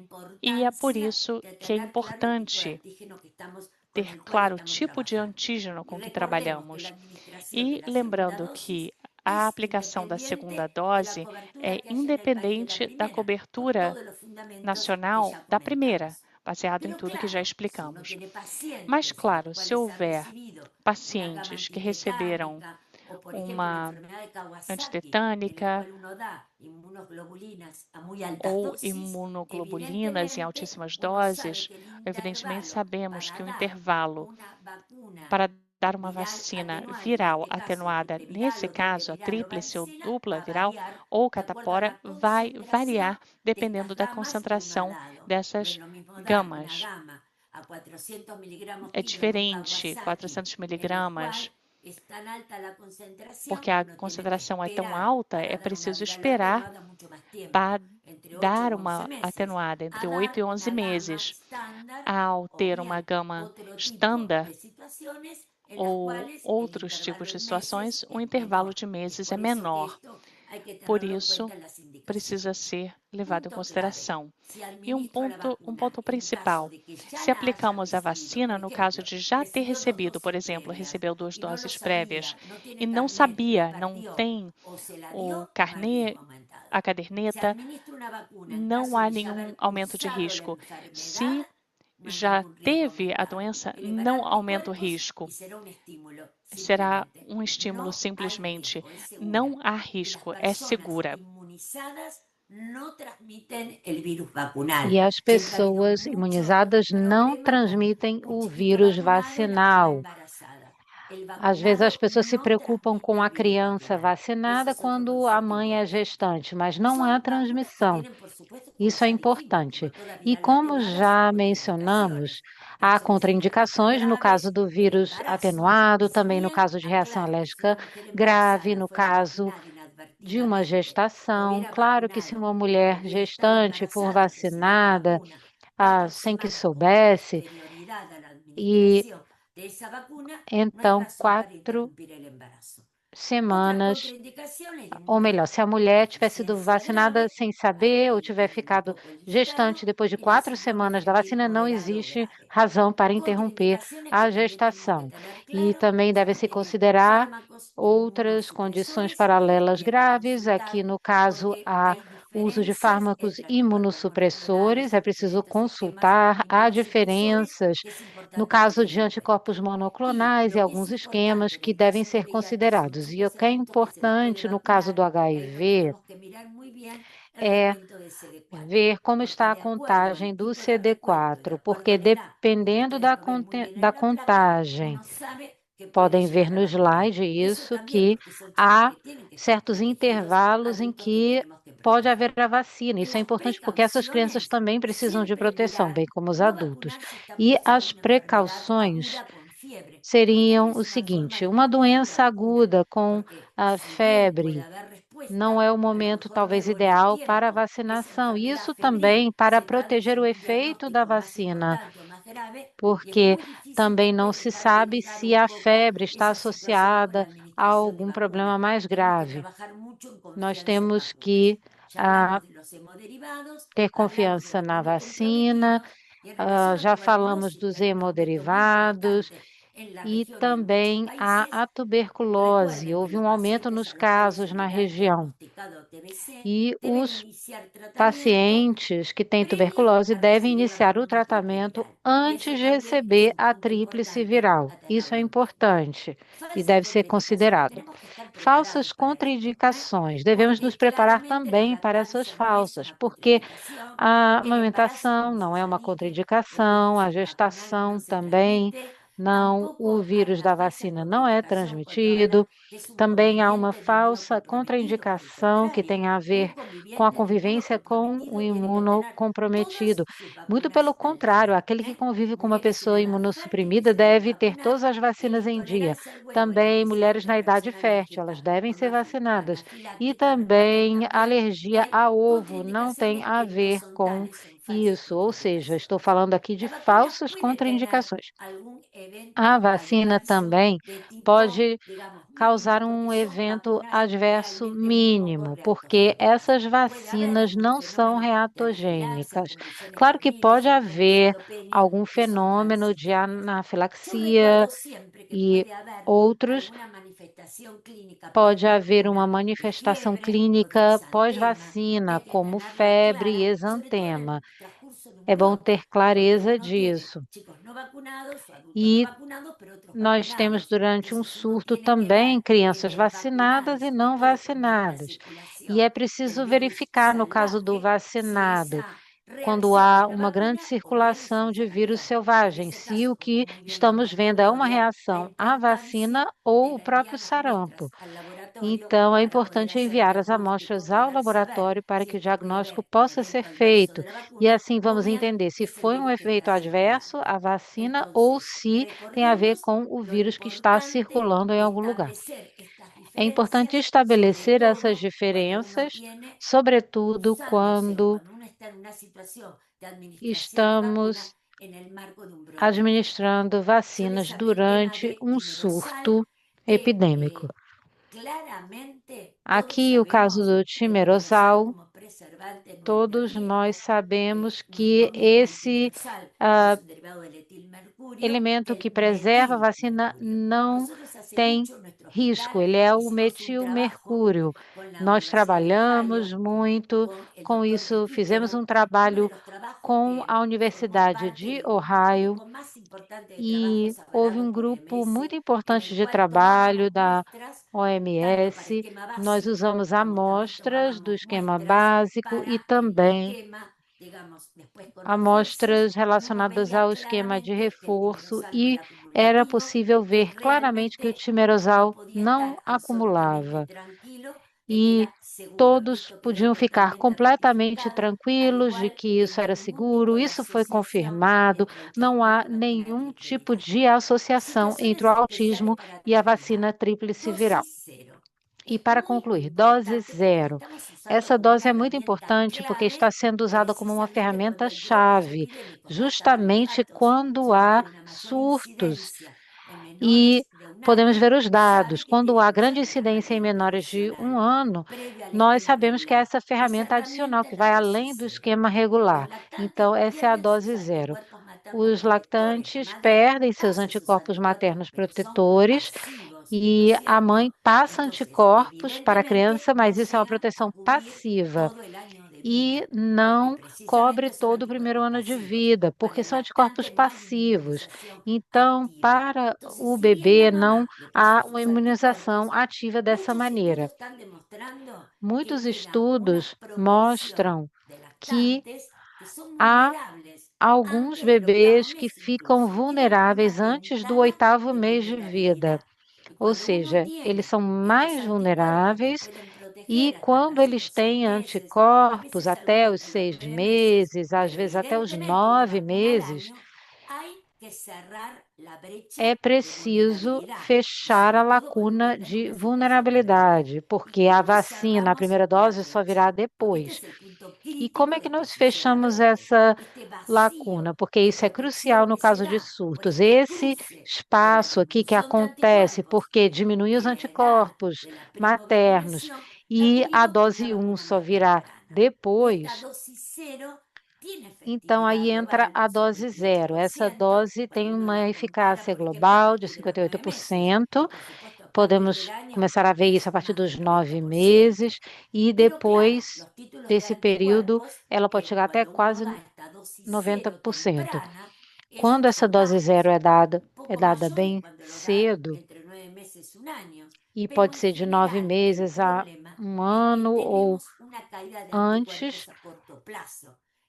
e é por importancia isso de que é tener claro el tipo de importante antígeno que estamos, con ter el cual claro o estamos tipo de trabajando. antígeno Y com que recordemos que la trabalhamos. administración de E la segunda lembrando dosis que a es aplicação da segunda independiente de la dose cobertura é que haya en el país de la independente da primera, por cobertura todos los fundamentos que nacional ya da primeira, comentamos. baseado em Pero tudo que já claro, si uno explicamos. tiene pacientes Mas, en los claro, se cuales ha houver recibido una gama pacientes que receberam antitetânica o, por ejemplo, la uma enfermedad de Kawasaki, en la antitetânica cual uno da inmunoglobulinas a muy altas ou dosis, imunoglobulinas em evidentemente altíssimas uno sabe doses, que el evidentemente intervalo sabemos que o para dar intervalo una vacuna para dar uma viral vacina atenuada, en viral este caso atenuada, triple viral nesse o doble caso, a viral o tríplice ou varicela, dupla va a viral variar ou de acuerdo a catapora la vai variar concentración de dependendo estas da gamas de uno al concentração lado. No es dessas lo mismo dar una gamas. gama a 400 miligramos É quilo de un diferente, Kawasaki, 400 en el cual miligramas, es tan alta la concentración porque que a uno tiene que concentração é tão esperar alta, é para dar una preciso viral esperar atenuada mucho más tiempo, para entre 8 dar y 11 uma meses, atenuada a entre 8 e dar 11 una gama meses, estándar ao o ter uma bien gama otro tipo estándar de situaciones en las ou cuales el outros tipos intervalo de en situações, meses o es intervalo menor. de Es meses é por eso que menor. esto hay que Por tenerlo en isso, cuenta en las precisa indicaciones. ser levado em Punto clave: consideração. si E administro la um vacuna ponto en caso principal, de que ya se la haya aplicamos a recibido, por vacina no caso ejemplo, de já ter recibió 2 recebido, por dosis exemplo, previas recebeu 2 y no lo doses prévias sabía, no tiene e não carnet y la sabia, não perdió tem o se la o dio, más carnê, riesgo aumentado. a Se caderneta, administra una vacuna en não caso há de ya nenhum haber aumento de cursado la risco. enfermedad, Se no hay já ningún riesgo teve a aumentado. doença, Elevará não aumenta o anticuerpos risco. y será un estímulo. Será Simplemente um estímulo no hay simplesmente. riesgo, es segura. Não há Y las risco, é personas segura. inmunizadas no transmiten el virus vacunal. E as Siempre ha habido pessoas mucho imunizadas não problema con transmitem un o chiquito vírus vacunado y la mamá vacinal. embarazada. El Às vezes as vacunado pessoas se no preocupam com transmite a el virus criança vacunal. Ese vacinada es otro quando a concepto mãe é importante. gestante, mas Y não son há vacunas que transmissão. tienen, por supuesto, como Isso é ya dijimos, importante. como toda E viral como atenuada, sus já contraindicaciones. mencionamos, há Reacciones alérgicas contraindicações no caso graves, do el vírus embarazo. atenuado, Y si também no bien caso de reação aclaro que si alérgica una mujer grave, embarazada no fuera caso vacunada de uma inadvertidamente, gestação. hubiera Claro que se vacunado, uma mulher hubiera estado gestante for embarazada, recibió la vacinada, vacuna 4 sem que semanas con soubesse, posterioridad a la e administración de esa vacuna, no hay então razón para 4 interrumpir el embarazo. Otras semanas, contraindicaciones, de ou nuevo, melhor, se a mulher tiver sido deficiencia vacinada grave, sem saber ou ahí tiver depende un ficado poco del gestante estado, depois de y los 4 síndromes semanas de da Pitt vacina, não moderado o existe grave. razão para interromper Contraindicaciones a que también tenemos que gestação. tener E claro também son deve se aquellas con considerar fármacos outras condições inmunosupresores que paralelas habría que graves. Aqui, consultar no caso, porque há hay uso de diferencias fármacos entre anticuerpos imunossupressores. monoclonales É y preciso diferentes esquemas consultar. Há inmunosupresores diferenças que es no importante caso tener de en cuenta. anticorpos Y monoclonais e lo que es alguns esquemas importante en que el devem caso del ser VIH son considerados. E o que é procedimientos que se después de importante no caso do vacunar, y ahí pues HIV tenemos que mirar muy bien el é recuento de CD4. ver como Porque está a de acuerdo al contagem do tipo de recuento y de CD4, acuerdo a porque la edad, como dependendo ustedes lo ven muy bien da en la placa, contagem, uno sabe que puede podem ver llegar a no vacunar. slide Y eso isso, también, que porque son chicos há que tienen que estar certos protegidos, intervalos em adultos que que tenemos que pode proteger. haver a vacina. Y Isso é las importante porque essas crianças precauciones, também precisam de siempre proteção, mirar, bem como os no adultos. vacunar si está E por ser as una enfermedad precauções aguda con fiebre, porque seriam también o es una forma seguinte: de uma proteger doença la vacuna, aguda com porque a si bien puede febre haber respuesta, não é o a lo momento mejor talvez luego en el ideal para a tiempo esa vacinação. enfermedad Isso febril também para se proteger traduce o en un efeito da diagnóstico más vacina, importante o más grave, y es porque muy difícil também não después se dejar de sabe ligar se un a poco febre está esa situación con la associada a administración de algum problema vacunas. mais Tenemos que grave. trabajar mucho en Nós confianza en temos vacunas. que Ya hablamos ah, de los hemoderivados, ter hablamos confiança de na vacunas vacina. comprometidos y en relación a Já falamos tuberculosis, que dos hay un aumento muy hemoderivados. importante e também a tuberculose. Houve um aumento nos casos na região. E os pacientes que têm tuberculose devem iniciar o tratamento antes de receber a tríplice viral. Isso é importante e deve ser considerado. Falsas contraindicações. Devemos nos preparar também para essas falsas, porque a amamentação não é uma contraindicação, a gestação também não, o vírus da vacina não é transmitido. Também há uma falsa contraindicação que tem a ver com a convivência com o imunocomprometido. Muito pelo contrário, aquele que convive com uma pessoa imunossuprimida deve ter todas as vacinas em dia. Também mulheres na idade fértil, elas devem ser vacinadas. E também alergia a ovo não tem a ver com isso, ou seja, estou falando aqui de falsas contraindicações. A vacina também pode causar um evento adverso mínimo, porque essas vacinas não são reatogênicas. Claro que pode haver algum fenômeno de anafilaxia e outros. Pode haver uma manifestação clínica pós-vacina, como febre e exantema. É bom ter clareza disso. E nós temos durante um surto também crianças vacinadas e não vacinadas. E é preciso verificar no caso do vacinado, quando há uma grande circulação de vírus selvagem, se o que estamos vendo é uma reação à vacina ou o próprio sarampo. Então, é importante enviar as amostras ao laboratório para que o diagnóstico possa ser feito. E assim vamos entender se foi um efeito adverso à vacina ou se tem a ver com o vírus que está circulando em algum lugar. É importante estabelecer essas diferenças, sobretudo quando estamos administrando vacinas durante um surto epidêmico. Aqui o caso do timerosal, todos nós sabemos que esse elemento que preserva a vacina não tem risco, ele é o metilmercúrio. Nós trabalhamos muito com isso, fizemos um trabalho com a Universidade de Ohio e houve um grupo muito importante de trabalho da OMS. Nós usamos amostras do esquema básico e também amostras relacionadas ao esquema de reforço e era possível ver claramente que o timerosal não acumulava. E todos podiam ficar completamente tranquilos de que isso era seguro, isso foi confirmado, não há nenhum tipo de associação entre o autismo e a vacina tríplice viral. E para concluir, dose zero. Essa dose é muito importante porque está sendo usada como uma ferramenta-chave, justamente quando há surtos. E podemos ver os dados. Quando há grande incidência em menores de 1 ano, nós sabemos que é essa ferramenta adicional que vai além do esquema regular. Então, essa é a dose zero. Os lactantes perdem seus anticorpos maternos protetores e a mãe passa anticorpos para a criança, mas isso é uma proteção passiva e não cobre todo o primeiro ano de vida, porque são anticorpos passivos. Então, para o bebê, não há uma imunização ativa dessa maneira. Muitos estudos mostram que há alguns bebês que ficam vulneráveis antes do 8º mês de vida. Ou seja, eles são mais vulneráveis e quando eles têm anticorpos até os 6 meses, às vezes até os 9 meses, é preciso fechar a lacuna de vulnerabilidade, porque a vacina, a primeira dose, só virá depois. E como é que nós fechamos essa lacuna? Porque isso é crucial no caso de surtos. Esse espaço aqui que acontece porque diminui os anticorpos maternos e a dose 1 só virá depois, Então, aí entra a dose zero. Essa dose tem uma eficácia global de 58%. Podemos começar a ver isso a partir dos 9 meses e depois desse período, ela pode chegar até quase 90%. Quando essa dose zero é dada bem cedo, e pode ser de 9 meses a 1 ano ou antes,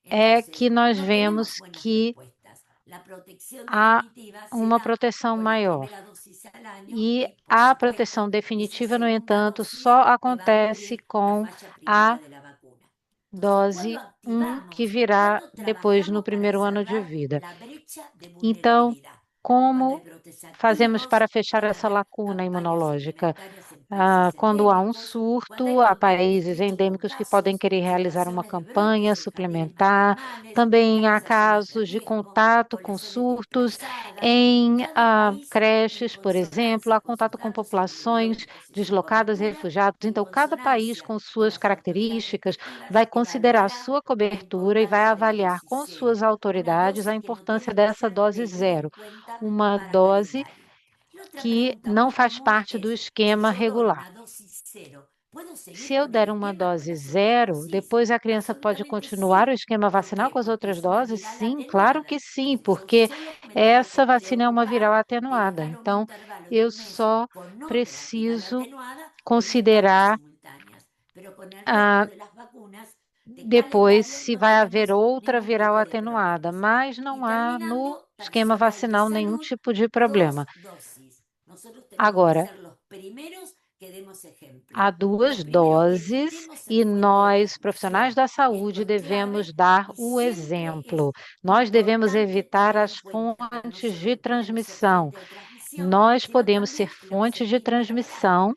é que nós vemos que há uma proteção maior. E a proteção definitiva, no entanto, só acontece com a dose 1, que virá depois no primeiro ano de vida. Então, como fazemos para fechar essa lacuna imunológica? Quando há um surto, há países endêmicos que podem querer realizar uma campanha suplementar. Também há casos de contato com surtos em creches, por exemplo, há contato com populações deslocadas e refugiados. Então, cada país, com suas características, vai considerar sua cobertura e vai avaliar com suas autoridades a importância dessa dose zero, uma dose que não faz parte do esquema regular. Se eu der uma dose zero, depois a criança pode continuar o esquema vacinal com as outras doses? Sim, claro que sim, porque essa vacina é uma viral atenuada. Então, eu só preciso considerar depois se vai haver outra viral atenuada, mas não há no esquema vacinal nenhum tipo de problema. Agora, há 2 doses e nós, profissionais da saúde, devemos dar o exemplo. Nós devemos evitar as fontes de transmissão. Nós podemos ser fontes de transmissão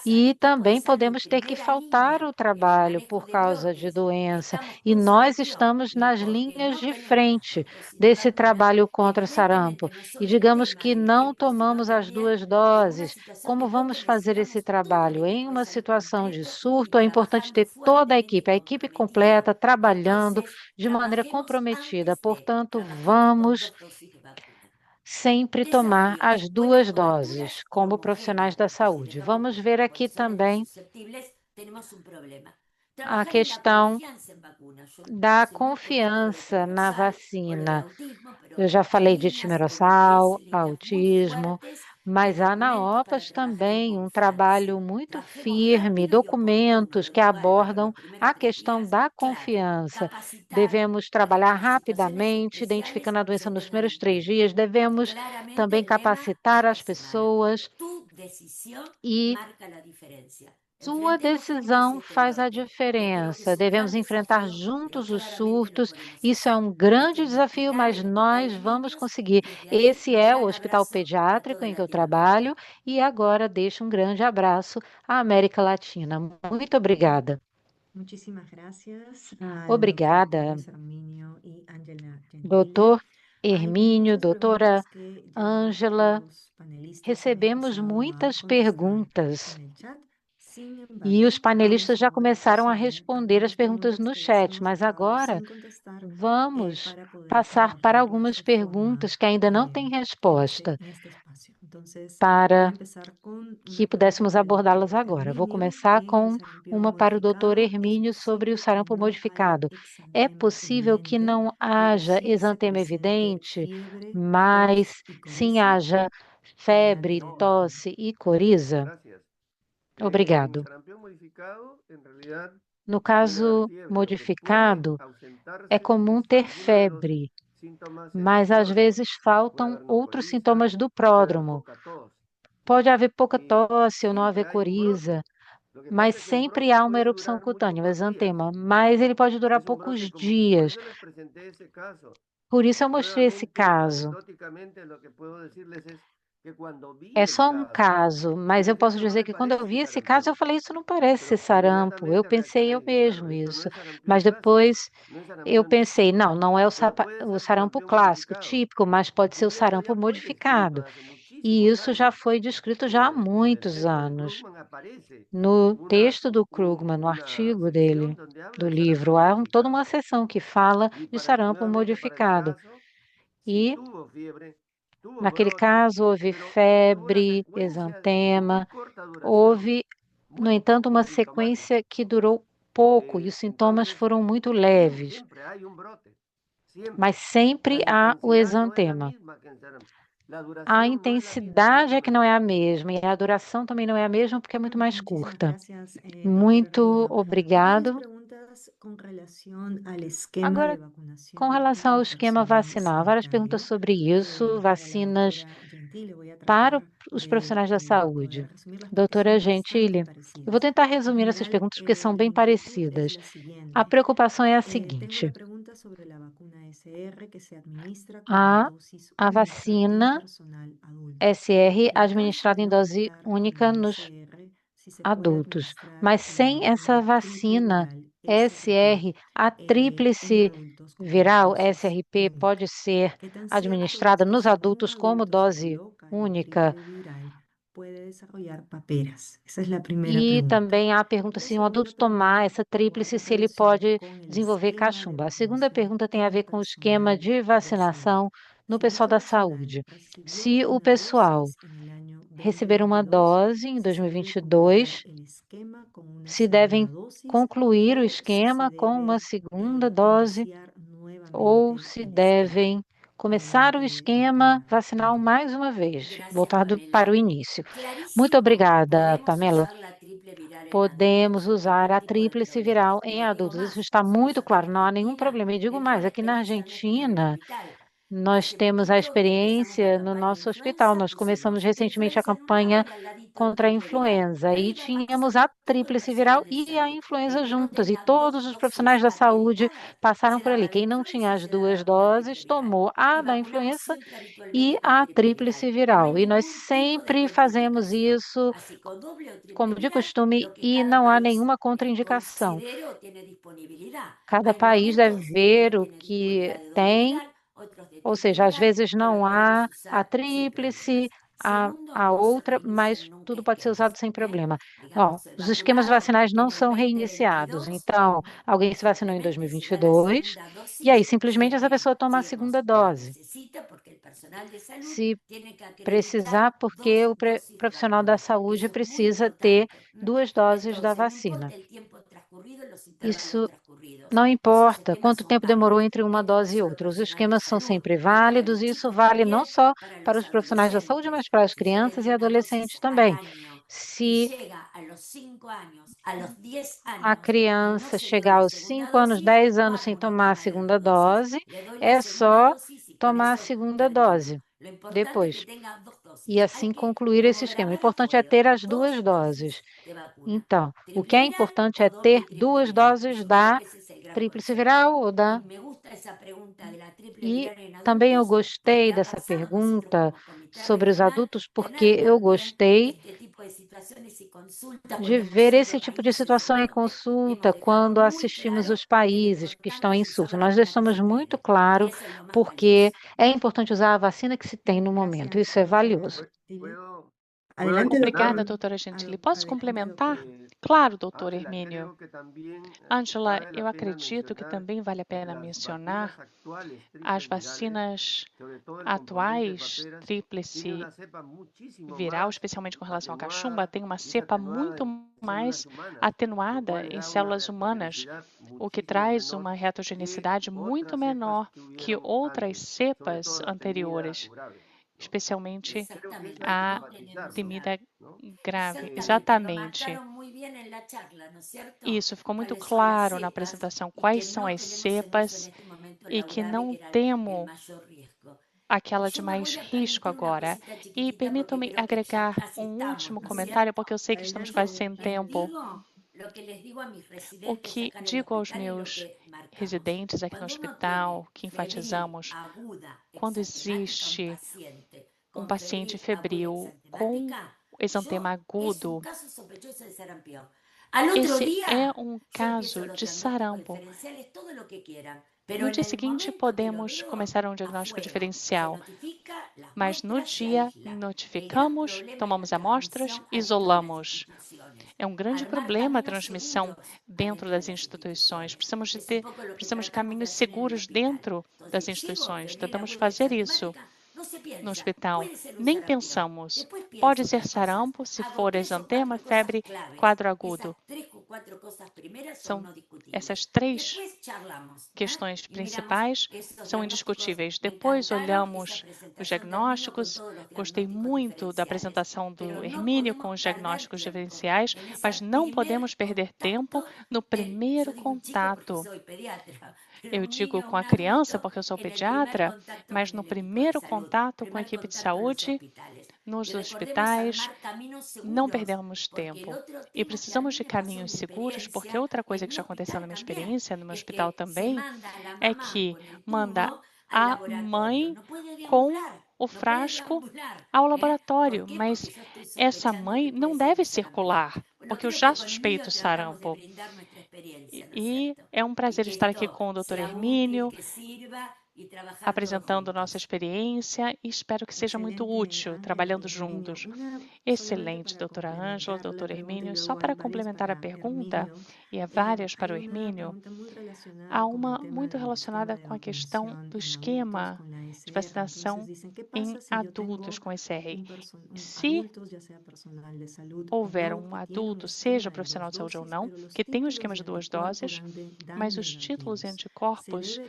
e também podemos ter que faltar o trabalho por causa de doença. E nós estamos nas linhas de frente desse trabalho contra o sarampo. E digamos que não tomamos as 2 doses. Como vamos fazer esse trabalho? Em uma situação de surto, é importante ter toda a equipe completa, trabalhando de maneira comprometida. Portanto, vamos sempre tomar as 2 doses como profissionais da saúde. Vamos ver aqui também a questão da confiança na vacina. Eu já falei de timerossal, autismo, mas há na OPAS também um trabalho muito firme, documentos que abordam a questão da confiança. Devemos trabalhar rapidamente, identificando a doença nos primeiros 3 dias, devemos também capacitar as pessoas e sua decisão faz a diferença. Devemos enfrentar juntos os surtos. Isso é um grande desafio, mas nós vamos conseguir. Esse é o Hospital Pediátrico em que eu trabalho e agora deixo um grande abraço à América Latina. Muito obrigada. Obrigada, doutor Hermínio, doutora Ângela. Recebemos muitas perguntas. E os panelistas já começaram a responder as perguntas no chat, mas agora vamos passar para algumas perguntas que ainda não têm resposta, para que pudéssemos abordá-las agora. Vou começar com uma para o doutor Hermínio sobre o sarampo modificado. É possível que não haja exantema evidente, mas sim haja febre, tosse e coriza? Obrigado. No caso modificado, é comum ter febre, mas às vezes faltam outros sintomas do pródromo. Pode haver pouca tosse ou não haver coriza, mas sempre há uma erupção cutânea, um exantema, mas ele pode durar poucos dias. Por isso eu mostrei esse caso. É só um caso, mas eu posso dizer que quando eu vi esse caso, eu falei, isso não parece ser sarampo. Eu pensei eu mesmo isso. Mas depois eu pensei, não é o sarampo clássico, típico, mas pode ser o sarampo modificado. E isso já foi descrito já há muitos anos. No texto do Krugman, no artigo dele, do livro, há toda uma seção que fala de sarampo modificado. E, naquele caso, houve febre, exantema, houve, no entanto, uma sequência que durou pouco e os sintomas foram muito leves, mas sempre há o exantema. A intensidade é que não é a mesma e a duração também não é a mesma porque é muito mais curta. Muito obrigado. Agora, com relação ao esquema vacinal, várias perguntas sobre isso, vacinas para os profissionais da saúde. Doutora Gentili, eu vou tentar resumir essas perguntas porque são bem parecidas. A preocupação é a seguinte: a vacina SR administrada em dose única nos adultos, mas sem essa vacina SR, a tríplice viral SRP pode ser administrada nos adultos como dose única. E também há a pergunta se um adulto tomar essa tríplice, se ele pode desenvolver cachumba. A segunda pergunta tem a ver com o esquema de vacinação no pessoal da saúde. Se o pessoal receber uma dose em 2022, se devem concluir o esquema com uma segunda dose ou se devem começar o esquema vacinal mais uma vez, voltado para o início. Muito obrigada, Pamela. Podemos usar a tríplice viral em adultos. Isso está muito claro, não há nenhum problema. E digo mais, aqui na Argentina, nós temos a experiência no nosso hospital. Nós começamos recentemente a campanha contra a influenza e tínhamos a tríplice viral e a influenza juntas. E todos os profissionais da saúde passaram por ali. Quem não tinha as duas doses tomou a da influenza e a tríplice viral. E nós sempre fazemos isso como de costume e não há nenhuma contraindicação. Cada país deve ver o que tem. Ou seja, às vezes não há a tríplice, a outra, mas tudo pode ser usado sem problema. Ó, os esquemas vacinais não são reiniciados. Então, alguém se vacinou em 2022 e aí simplesmente essa pessoa toma a segunda dose. Se precisar, porque o profissional da saúde precisa ter 2 doses da vacina. Isso não importa quanto tempo demorou entre uma dose e outra. Os esquemas são sempre válidos e isso vale não só para os profissionais da saúde, mas para as crianças e adolescentes também. Se a criança chegar aos 5 anos, 10 anos sem tomar a segunda dose, é só tomar a segunda dose depois. E assim concluir esse esquema. O importante é ter as 2 doses. Então, o que é importante é ter 2 doses da tríplice viral ou da... E também eu gostei dessa pergunta sobre os adultos, porque eu gostei de ver esse tipo de situação em consulta quando assistimos os países que estão em surto. Nós deixamos muito claro porque é importante usar a vacina que se tem no momento. Isso é valioso. Obrigada, doutora Gentili. Posso complementar? Claro, doutor Hermínio. Ângela, eu acredito que também vale a pena mencionar as vacinas atuais, tríplice viral, especialmente com relação à cachumba, tem uma cepa muito mais atenuada em células humanas, o que traz uma reatogeneidade muito menor que outras cepas anteriores, especialmente a temida grave. Exatamente. Isso ficou muito claro na apresentação, quais são as cepas e que não temo aquela de mais risco agora. E permitam-me agregar um último comentário, porque eu sei que estamos quase sem tempo. O que digo aos meus residentes aqui no hospital, que enfatizamos, quando existe um paciente febril com exantema agudo, esse é um caso de sarampo. No dia seguinte, podemos começar um diagnóstico diferencial, mas no dia notificamos, tomamos amostras, isolamos. É um grande problema a transmissão dentro das instituições. Precisamos de caminhos seguros dentro das instituições. Tentamos fazer isso no hospital. Nem pensamos. Pode ser sarampo, se for exantema, febre, quadro agudo. São essas 3 questões principais, são indiscutíveis. Depois olhamos os diagnósticos. Gostei muito da apresentação do Hermínio com os diagnósticos diferenciais, mas não podemos perder tempo no primeiro contato. Eu digo com a criança, porque eu sou pediatra, mas no primeiro contato com a equipe de saúde, nos hospitais, não perdemos tempo. E precisamos de caminhos seguros, porque outra coisa que já aconteceu na minha experiência, no meu hospital também, é que manda a mãe com o frasco ao laboratório, mas essa mãe não deve circular, porque eu já suspeito sarampo. E é um prazer estar aqui com o Dr. Hermínio, apresentando nossa experiência, e espero que seja muito útil trabalhando juntos. Excelente, doutora Ângela, doutor Hermínio. Só para complementar a pergunta, e é várias para o Hermínio, há uma muito relacionada com a questão do esquema de vacinação em adultos com SR. Se houver um adulto, seja profissional de saúde ou não, que tem o esquema de 2 doses, mas os títulos e anticorpos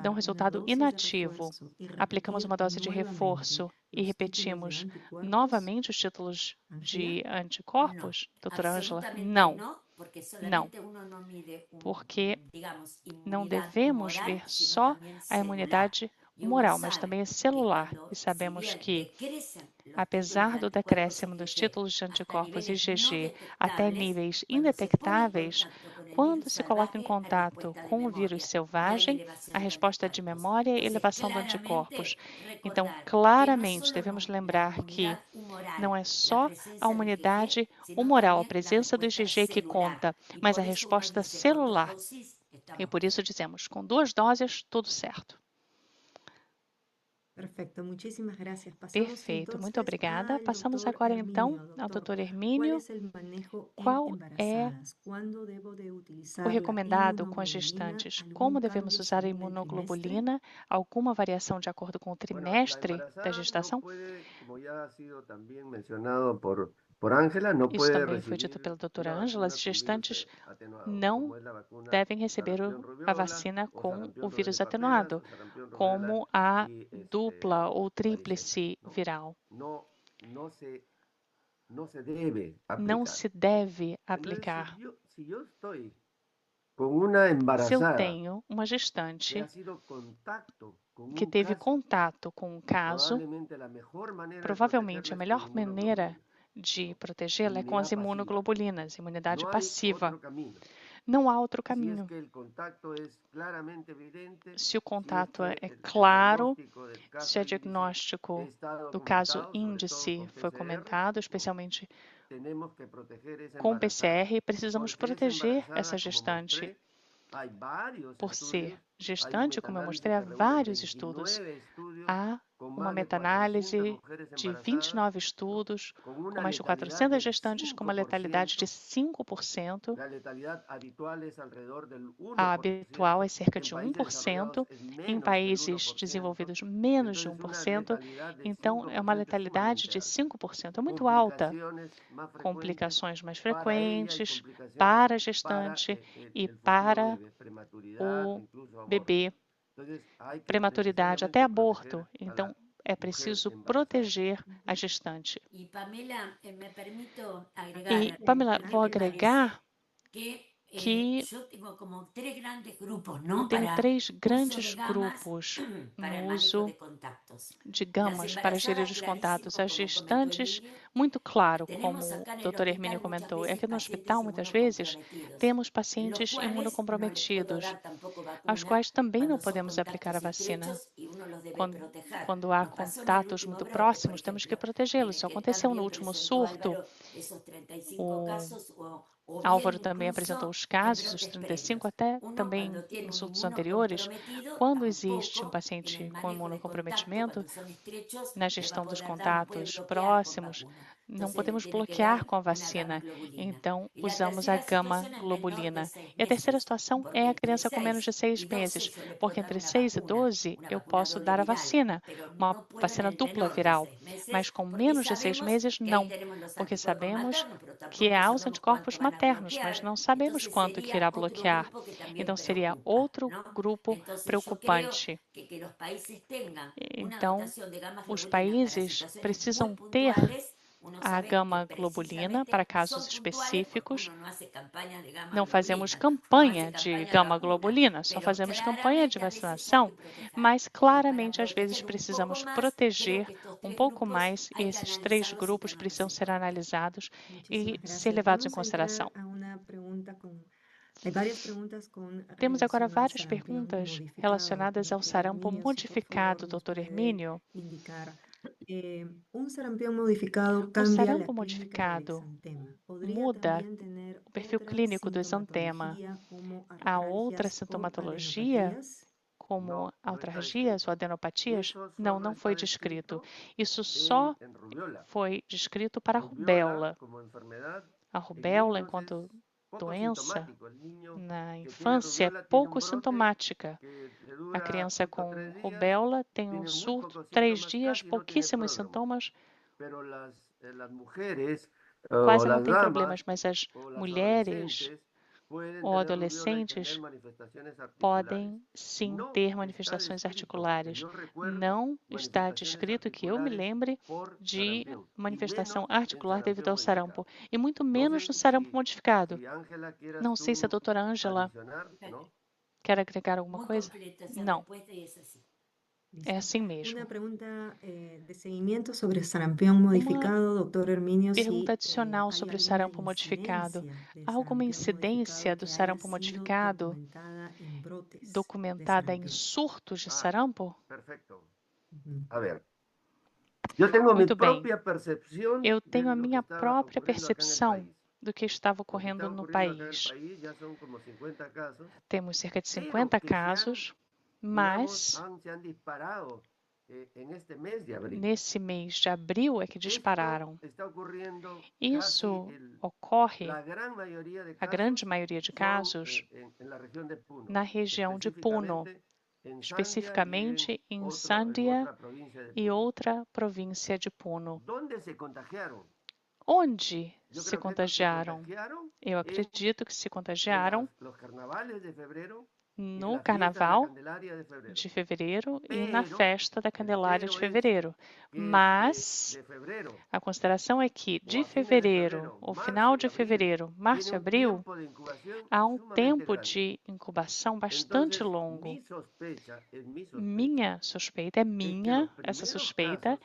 dão resultado inativo. Aplicamos uma dose de reforço e repetimos novamente os títulos de anticorpos, doutora Ângela? Não. Não, porque não devemos ver só a imunidade humoral, mas também a celular. E sabemos que, apesar do decréscimo dos títulos de anticorpos IgG até níveis indetectáveis, quando se coloca em contato com o vírus selvagem, a resposta é de memória e elevação de anticorpos. Então, claramente, devemos lembrar que não é só a imunidade humoral, a presença do IgG que conta, mas a resposta celular. E por isso dizemos, com 2 doses, tudo certo. Perfeito, muito obrigada. Passamos agora então ao Dr. Hermínio. Qual é o recomendado com as gestantes? Como devemos usar a imunoglobulina? Alguma variação de acordo com o trimestre da gestação? Isso também foi dito pela doutora Ângela. As gestantes não devem receber a vacina com o vírus atenuado, como a dupla ou tríplice viral. Não se deve aplicar. Se eu tenho uma gestante que teve contato com um caso, provavelmente a melhor maneira de protegê-la é com as imunoglobulinas, imunidade passiva. Não há outro caminho. Se o contato é claro, se o diagnóstico do caso índice foi comentado, especialmente com PCR, precisamos proteger essa gestante. Por ser gestante, como eu mostrei, há vários estudos. Há uma meta-análise de 29 estudos, com mais de 400 gestantes com uma letalidade de 5%. A habitual é cerca de 1%, em países desenvolvidos menos de 1%. Então, é uma letalidade de 5%, é muito alta. Complicações mais frequentes para a gestante e para o bebê, prematuridade, até aborto. Então, é preciso proteger a gestante. E, Pamela, vou agregar que tenho 3 grandes grupos no uso de gamas para gerir os contatos. As gestantes, muito claro, como o Dr. Hermínio comentou, é que no hospital, muitas vezes, temos pacientes imunocomprometidos, aos quais também não podemos aplicar a vacina. Quando há contatos muito próximos, temos que protegê-los. Isso aconteceu no último surto. Álvaro também apresentou os casos, os 35, até também em surtos anteriores, quando existe um paciente com imunocomprometimento, na gestão dos contatos próximos, não podemos bloquear com a vacina, então usamos a gama-globulina. E a terceira situação é a criança com menos de 6 meses, porque entre 6 e 12 eu posso dar a vacina, uma vacina dupla viral, mas com menos de 6 meses não, porque sabemos que há os anticorpos maternos, mas não sabemos quanto que irá bloquear. Então seria outro grupo preocupante. Então, os países precisam ter a gama-globulina para casos específicos. Não fazemos campanha de gama-globulina, só fazemos campanha de vacinação, mas claramente às vezes precisamos proteger um pouco mais e esses 3 grupos precisam ser analisados e ser levados em consideração. Temos agora várias perguntas relacionadas ao sarampo modificado, Dr. Hermínio. O sarampo modificado muda o perfil clínico do exantema. Há outra sintomatologia, como autarquias ou adenopatias? Não foi descrito. Isso só foi descrito para a rubéola. A rubéola, enquanto doença na infância, é pouco sintomática. A criança com rubéola tem um surto, 3 dias, pouquíssimos sintomas, quase não tem problemas, mas as mulheres ou adolescentes podem sim ter manifestações articulares. Não está descrito que eu me lembre de manifestação articular devido ao sarampo, e muito menos no sarampo modificado. Não sei se a doutora Ângela quer agregar alguma coisa? Não. É assim mesmo. Uma pergunta de seguimento sobre o sarampião modificado, Dr. Hermínio. Pergunta adicional sobre o sarampo modificado. Há alguma incidência do sarampo modificado documentada em surtos de sarampo? Perfeito. A ver. Eu tenho Muito bem. Eu tenho a minha própria percepção do que estava ocorrendo no país. Temos cerca de 50 casos, mas nesse mês de abril é que dispararam. Isso ocorre, a grande maioria de casos, na região de Puno, especificamente em Sandia e outra província de Puno. Onde se contagiaram? Eu acredito que se contagiaram no Carnaval de fevereiro e na Festa da Candelária de fevereiro. Mas a consideração é que de fevereiro, ou final de fevereiro, março e abril, há um tempo de incubação bastante longo. Minha suspeita, essa suspeita,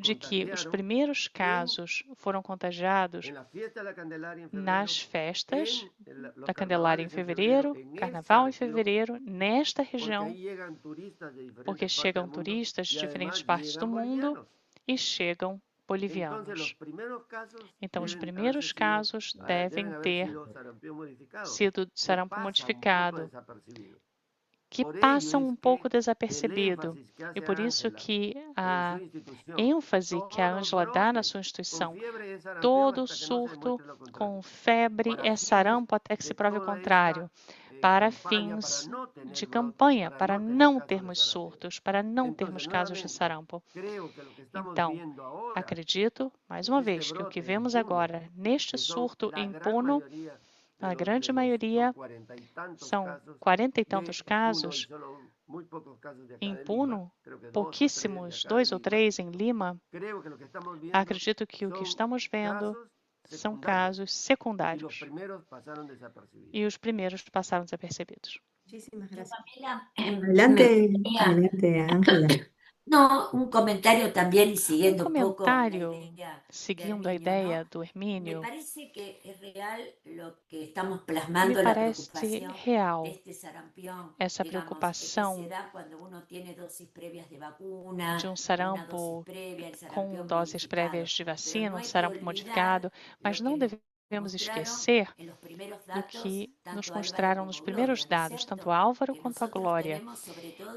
de que os primeiros casos foram contagiados nas festas da Candelária em fevereiro, Carnaval em fevereiro, nesta região, porque chegam turistas de diferentes partes do mundo e chegam bolivianos. Então, os primeiros casos devem ter sido sarampo modificado, que passam um pouco desapercebido. E por isso que a ênfase que a Ângela dá na sua instituição, todo surto com febre é sarampo até que se prove o contrário, para fins de campanha, para não termos surtos, para não termos casos de sarampo. Então, acredito, mais uma vez, que o que vemos agora neste surto em Puno, a grande maioria são 40 e tantos casos em Puno, pouquíssimos, 2 ou 3 em Lima. Acredito que o que estamos vendo são casos secundários e os primeiros passaram desapercebidos. Adelante, Ángela. No, un comentario también siguiendo Um un poco comentário, la idea de seguindo a Hermínio, ideia ¿no? do Me Hermínio, parece que es real lo que estamos me plasmando, la parece preocupación real de este sarampión, essa digamos, que preocupação se da cuando uno tiene dosis previas de vacuna, de um una dosis sarampo previa, el com sarampión doses prévias modificado. de Pero vacina, no um hay que sarampo olvidar modificado, mas lo não que devemos devemos esquecer do que nos mostraram nos primeiros dados, tanto Álvaro quanto a Glória,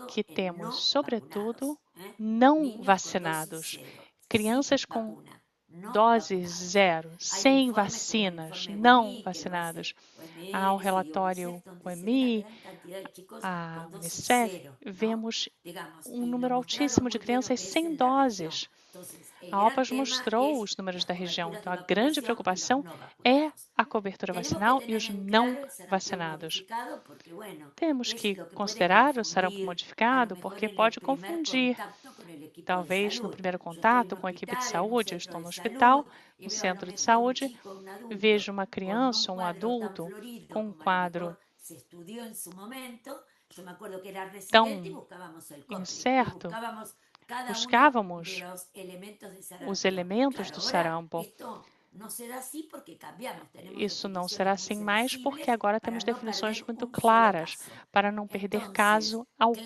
que temos, sobretudo, não vacinados, crianças com dose zero, sem vacinas, não vacinados. Há o relatório OMI, a Unicef, vemos um número altíssimo de crianças sem doses. A OPAS mostrou os números da região, então a grande preocupação é a cobertura vacinal e os não vacinados. Temos que considerar o sarampo modificado porque pode confundir. Talvez no primeiro contato com a equipe de saúde, eu estou no hospital, no centro de saúde, vejo uma criança ou um adulto com um quadro tão incerto, buscávamos os elementos do sarampo. Isso não será assim mais porque agora temos definições muito claras para não perder caso algum.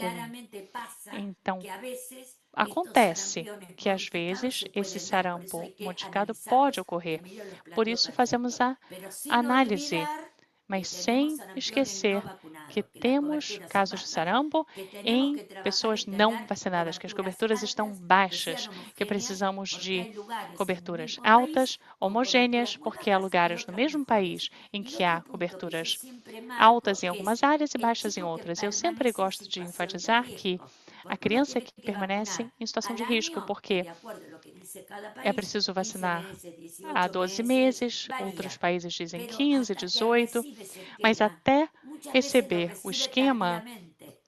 Então, acontece que às vezes esse sarampo modificado pode ocorrer. Por isso fazemos a análise, mas sem esquecer que temos casos de sarampo em pessoas não vacinadas, que as coberturas estão baixas, que precisamos de coberturas altas, homogêneas, porque há lugares no mesmo país em que há coberturas altas em algumas áreas e baixas em outras. Eu sempre gosto de enfatizar que a criança que permanece em situação de risco, porque é preciso vacinar há 12 meses, outros países dizem 15, 18, mas até receber o esquema,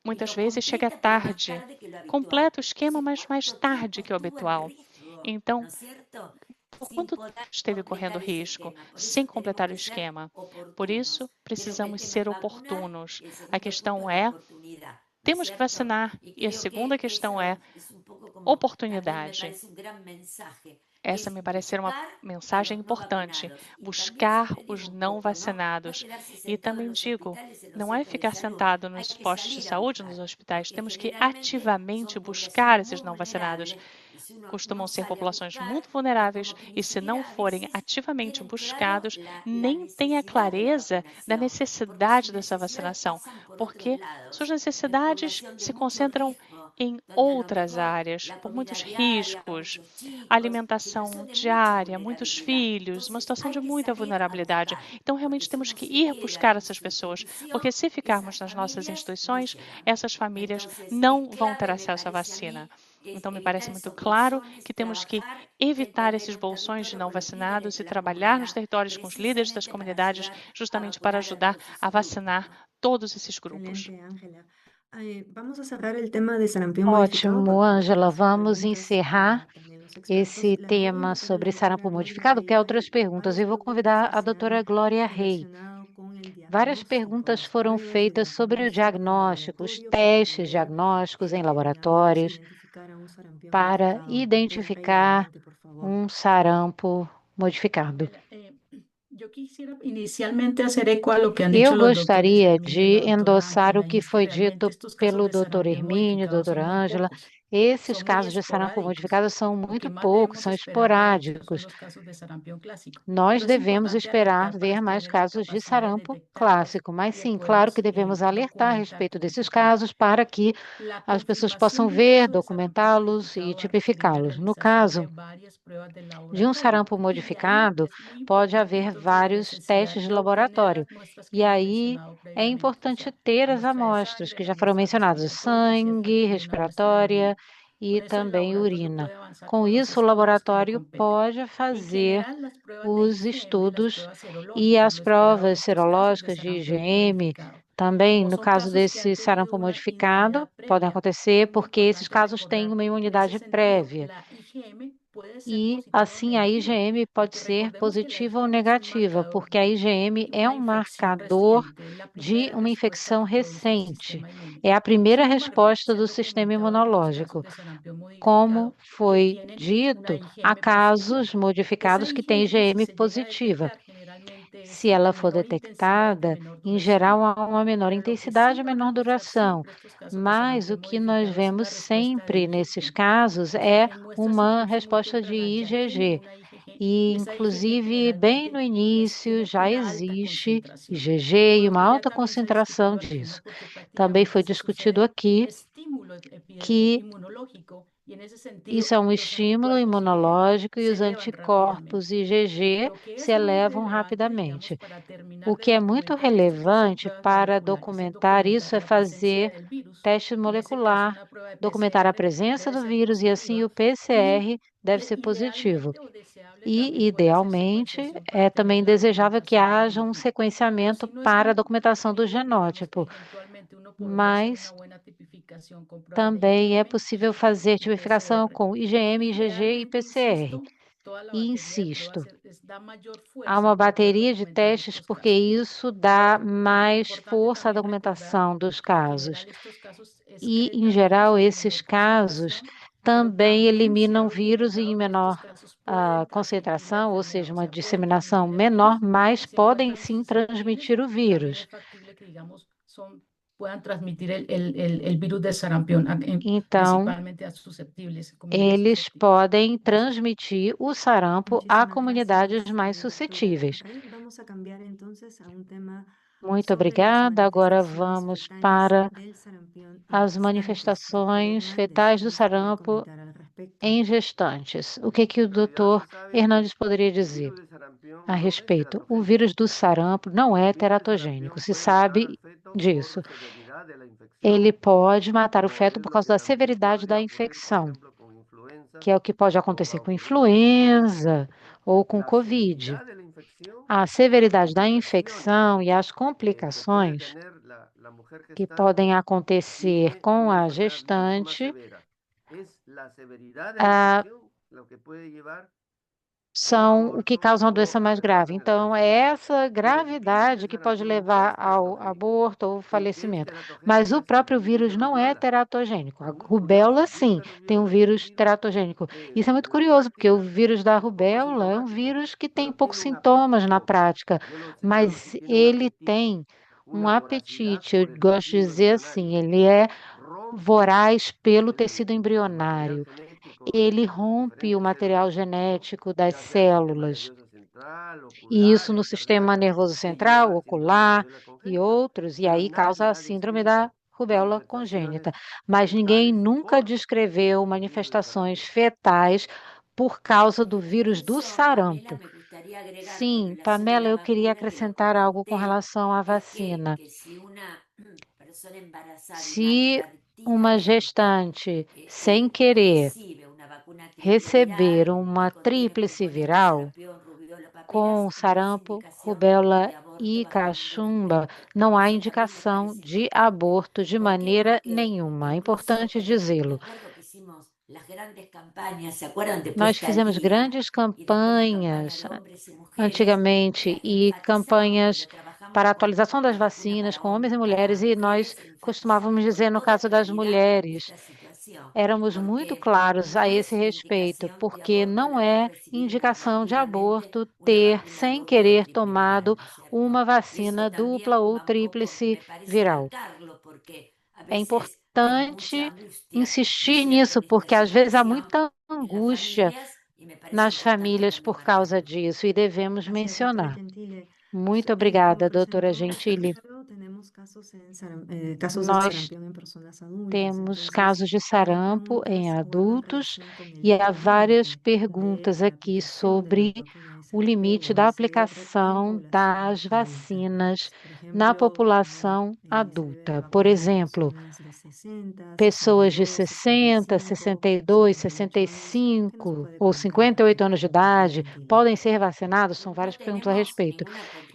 muitas vezes chega tarde. Completa o esquema, mas mais tarde que o habitual. Então, por quanto tempo esteve correndo risco sem completar o esquema? Por isso, precisamos ser oportunos. A questão é, temos que vacinar. E a segunda questão é oportunidade. Essa me parece ser uma mensagem importante. Buscar os não vacinados. E também digo, não é ficar sentado nos postos de saúde, nos hospitais. Temos que ativamente buscar esses não vacinados. Costumam ser populações muito vulneráveis e, se não forem ativamente buscados, nem têm a clareza da necessidade dessa vacinação, porque suas necessidades se concentram em outras áreas, por muitos riscos, alimentação diária, muitos filhos, uma situação de muita vulnerabilidade. Então, realmente temos que ir buscar essas pessoas, porque se ficarmos nas nossas instituições, essas famílias não vão ter acesso à vacina. Então, me parece muito claro que temos que evitar esses bolsões de não vacinados e trabalhar nos territórios com os líderes das comunidades, justamente para ajudar a vacinar todos esses grupos. Ótimo, Ângela. Vamos encerrar esse tema sobre sarampo modificado, porque há outras perguntas. Eu vou convidar a doutora Glória Rey. Várias perguntas foram feitas sobre o diagnóstico, os testes diagnósticos em laboratórios para identificar um sarampo modificado. Eu gostaria de endossar o que foi dito pelo Dr. Hermínio, doutora Ângela. Esses casos de sarampo modificado são muito poucos, são esporádicos. Nós devemos esperar ver mais casos de sarampo clássico, mas sim, claro que devemos alertar a respeito desses casos para que as pessoas possam ver, documentá-los e tipificá-los. No caso de um sarampo modificado, pode haver vários testes de laboratório. E aí é importante ter as amostras que já foram mencionadas, sangue, respiratória e também urina. Com isso, o laboratório pode fazer os estudos e as provas serológicas de IgM. Também, no caso desse sarampo modificado, podem acontecer porque esses casos têm uma imunidade prévia. E, assim, a IgM pode ser positiva ou negativa, porque a IgM é um marcador de uma infecção recente. É a primeira resposta do sistema imunológico. Como foi dito, há casos modificados que têm IgM positiva. Se ela for detectada, em geral, há uma menor intensidade e menor duração. Mas o que nós vemos sempre nesses casos é uma resposta de IgG. E, inclusive, bem no início já existe IgG e uma alta concentração disso. Também foi discutido aqui que isso é um estímulo imunológico e os anticorpos IgG se elevam rapidamente. O que é muito relevante para documentar isso é fazer teste molecular, documentar a presença do vírus e assim o PCR deve ser positivo. E, idealmente, é também desejável que haja um sequenciamento para a documentação do genótipo, mas também é possível fazer tipificação com IgM, IgG e PCR. E insisto, há uma bateria de testes porque isso dá mais força à documentação dos casos. E, em geral, esses casos também eliminam vírus em menor concentração, ou seja, uma disseminação menor, mas podem sim transmitir o vírus. Então, eles podem transmitir o sarampo a comunidades mais suscetíveis. Muito obrigada. Agora vamos para as manifestações fetais do sarampo em gestantes. O que o doutor Hernandes poderia dizer a respeito? O vírus do sarampo não é teratogênico, se sabe disso. Ele pode matar o feto por causa da severidade da infecção, que é o que pode acontecer com influenza ou com Covid. A severidade da infecção e as complicações que podem acontecer com a gestante são o que causa uma doença mais grave. Então, é essa gravidade que pode levar ao aborto ou falecimento. Mas o próprio vírus não é teratogênico. A rubéola, sim, tem um vírus teratogênico. Isso é muito curioso, porque o vírus da rubéola é um vírus que tem poucos sintomas na prática, mas ele tem um apetite, eu gosto de dizer assim, ele é voraz pelo tecido embrionário. Ele rompe o material genético das células. E isso no sistema nervoso central, ocular e outros, e aí causa a síndrome da rubéola congênita. Mas ninguém nunca descreveu manifestações fetais por causa do vírus do sarampo. Sim, Pamela, eu queria acrescentar algo com relação à vacina. Se uma gestante, sem querer, receber uma tríplice viral com sarampo, rubéola e cachumba, não há indicação de aborto de maneira nenhuma. É importante dizê-lo. Nós fizemos grandes campanhas antigamente e campanhas para atualização das vacinas com homens e mulheres, e nós costumávamos dizer, no caso das mulheres, éramos muito claros a esse respeito, porque não é indicação de aborto ter, sem querer, tomado uma vacina dupla ou tríplice viral. É importante insistir nisso, porque às vezes há muita angústia nas famílias por causa disso, e devemos mencionar. Muito obrigada, doutora Gentili. Nós temos casos de sarampo em adultos e há várias perguntas aqui sobre o limite da aplicação das vacinas na população adulta. Por exemplo, pessoas de 60, 62, 65 ou 58 anos de idade podem ser vacinadas? São várias perguntas a respeito.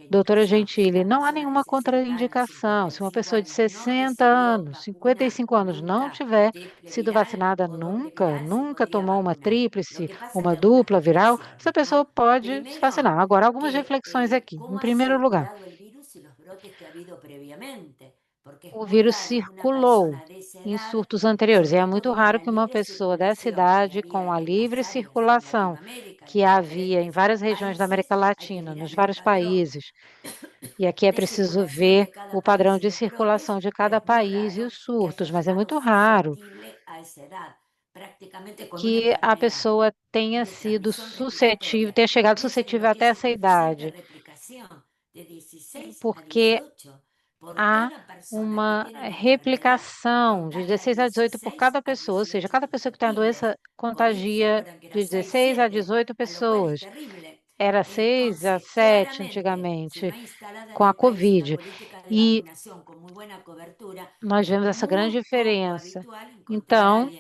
Doutora Gentili, não há nenhuma contraindicação. Se uma pessoa de 60 anos, 55 anos não tiver sido vacinada nunca tomou uma tríplice, uma dupla viral, essa pessoa pode se vacinar. Agora, algumas reflexões aqui. Em primeiro lugar, o vírus circulou em surtos anteriores. E é muito raro que uma pessoa dessa idade, com a livre circulação que havia em várias regiões da América Latina, nos vários países, e aqui é preciso ver o padrão de circulação de cada país e os surtos, mas é muito raro que a pessoa tenha sido suscetível, tenha chegado suscetível até essa idade, porque há uma replicação de 16 a 18 por cada pessoa, ou seja, cada pessoa que tem a doença contagia de 16 a 18 pessoas. Era 6 a 7 antigamente, com a Covid. E nós vemos essa grande diferença. Então,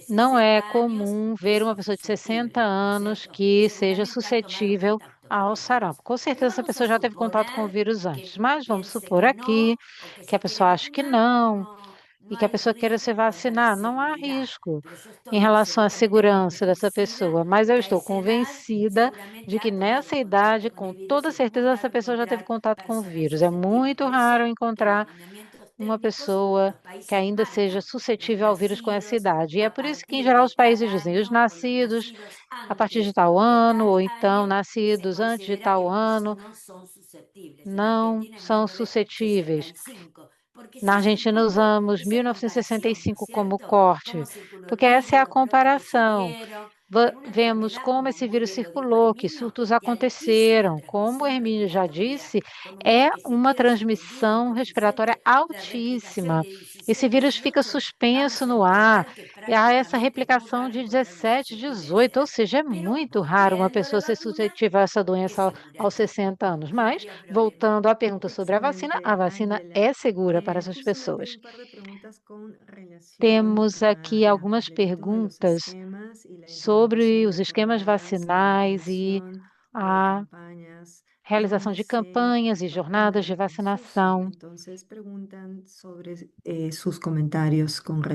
não é comum ver uma pessoa de 60 anos que seja suscetível ao sarampo. Com certeza essa pessoa já teve contato com o vírus antes, mas vamos supor aqui que a pessoa acha que não e que a pessoa queira se vacinar. Não há risco em relação à segurança dessa pessoa, mas eu estou convencida de que nessa idade, com toda certeza, essa pessoa já teve contato com o vírus. É muito raro encontrar uma pessoa que ainda seja suscetível ao vírus com essa idade. E é por isso que, em geral, os países dizem os nascidos a partir de tal ano, ou então nascidos antes de tal ano, não são suscetíveis. Na Argentina, usamos 1965 como corte, porque essa é a comparação. Vemos como esse vírus circulou, que surtos aconteceram. Como o Hermínio já disse, é uma transmissão respiratória altíssima. Esse vírus fica suspenso no ar. E há essa replicação de 17, 18, ou seja, é muito raro uma pessoa ser suscetível a essa doença aos 60 anos. Mas, voltando à pergunta sobre a vacina é segura para essas pessoas. Temos aqui algumas perguntas sobre os esquemas vacinais e a realização de campanhas e jornadas de vacinação.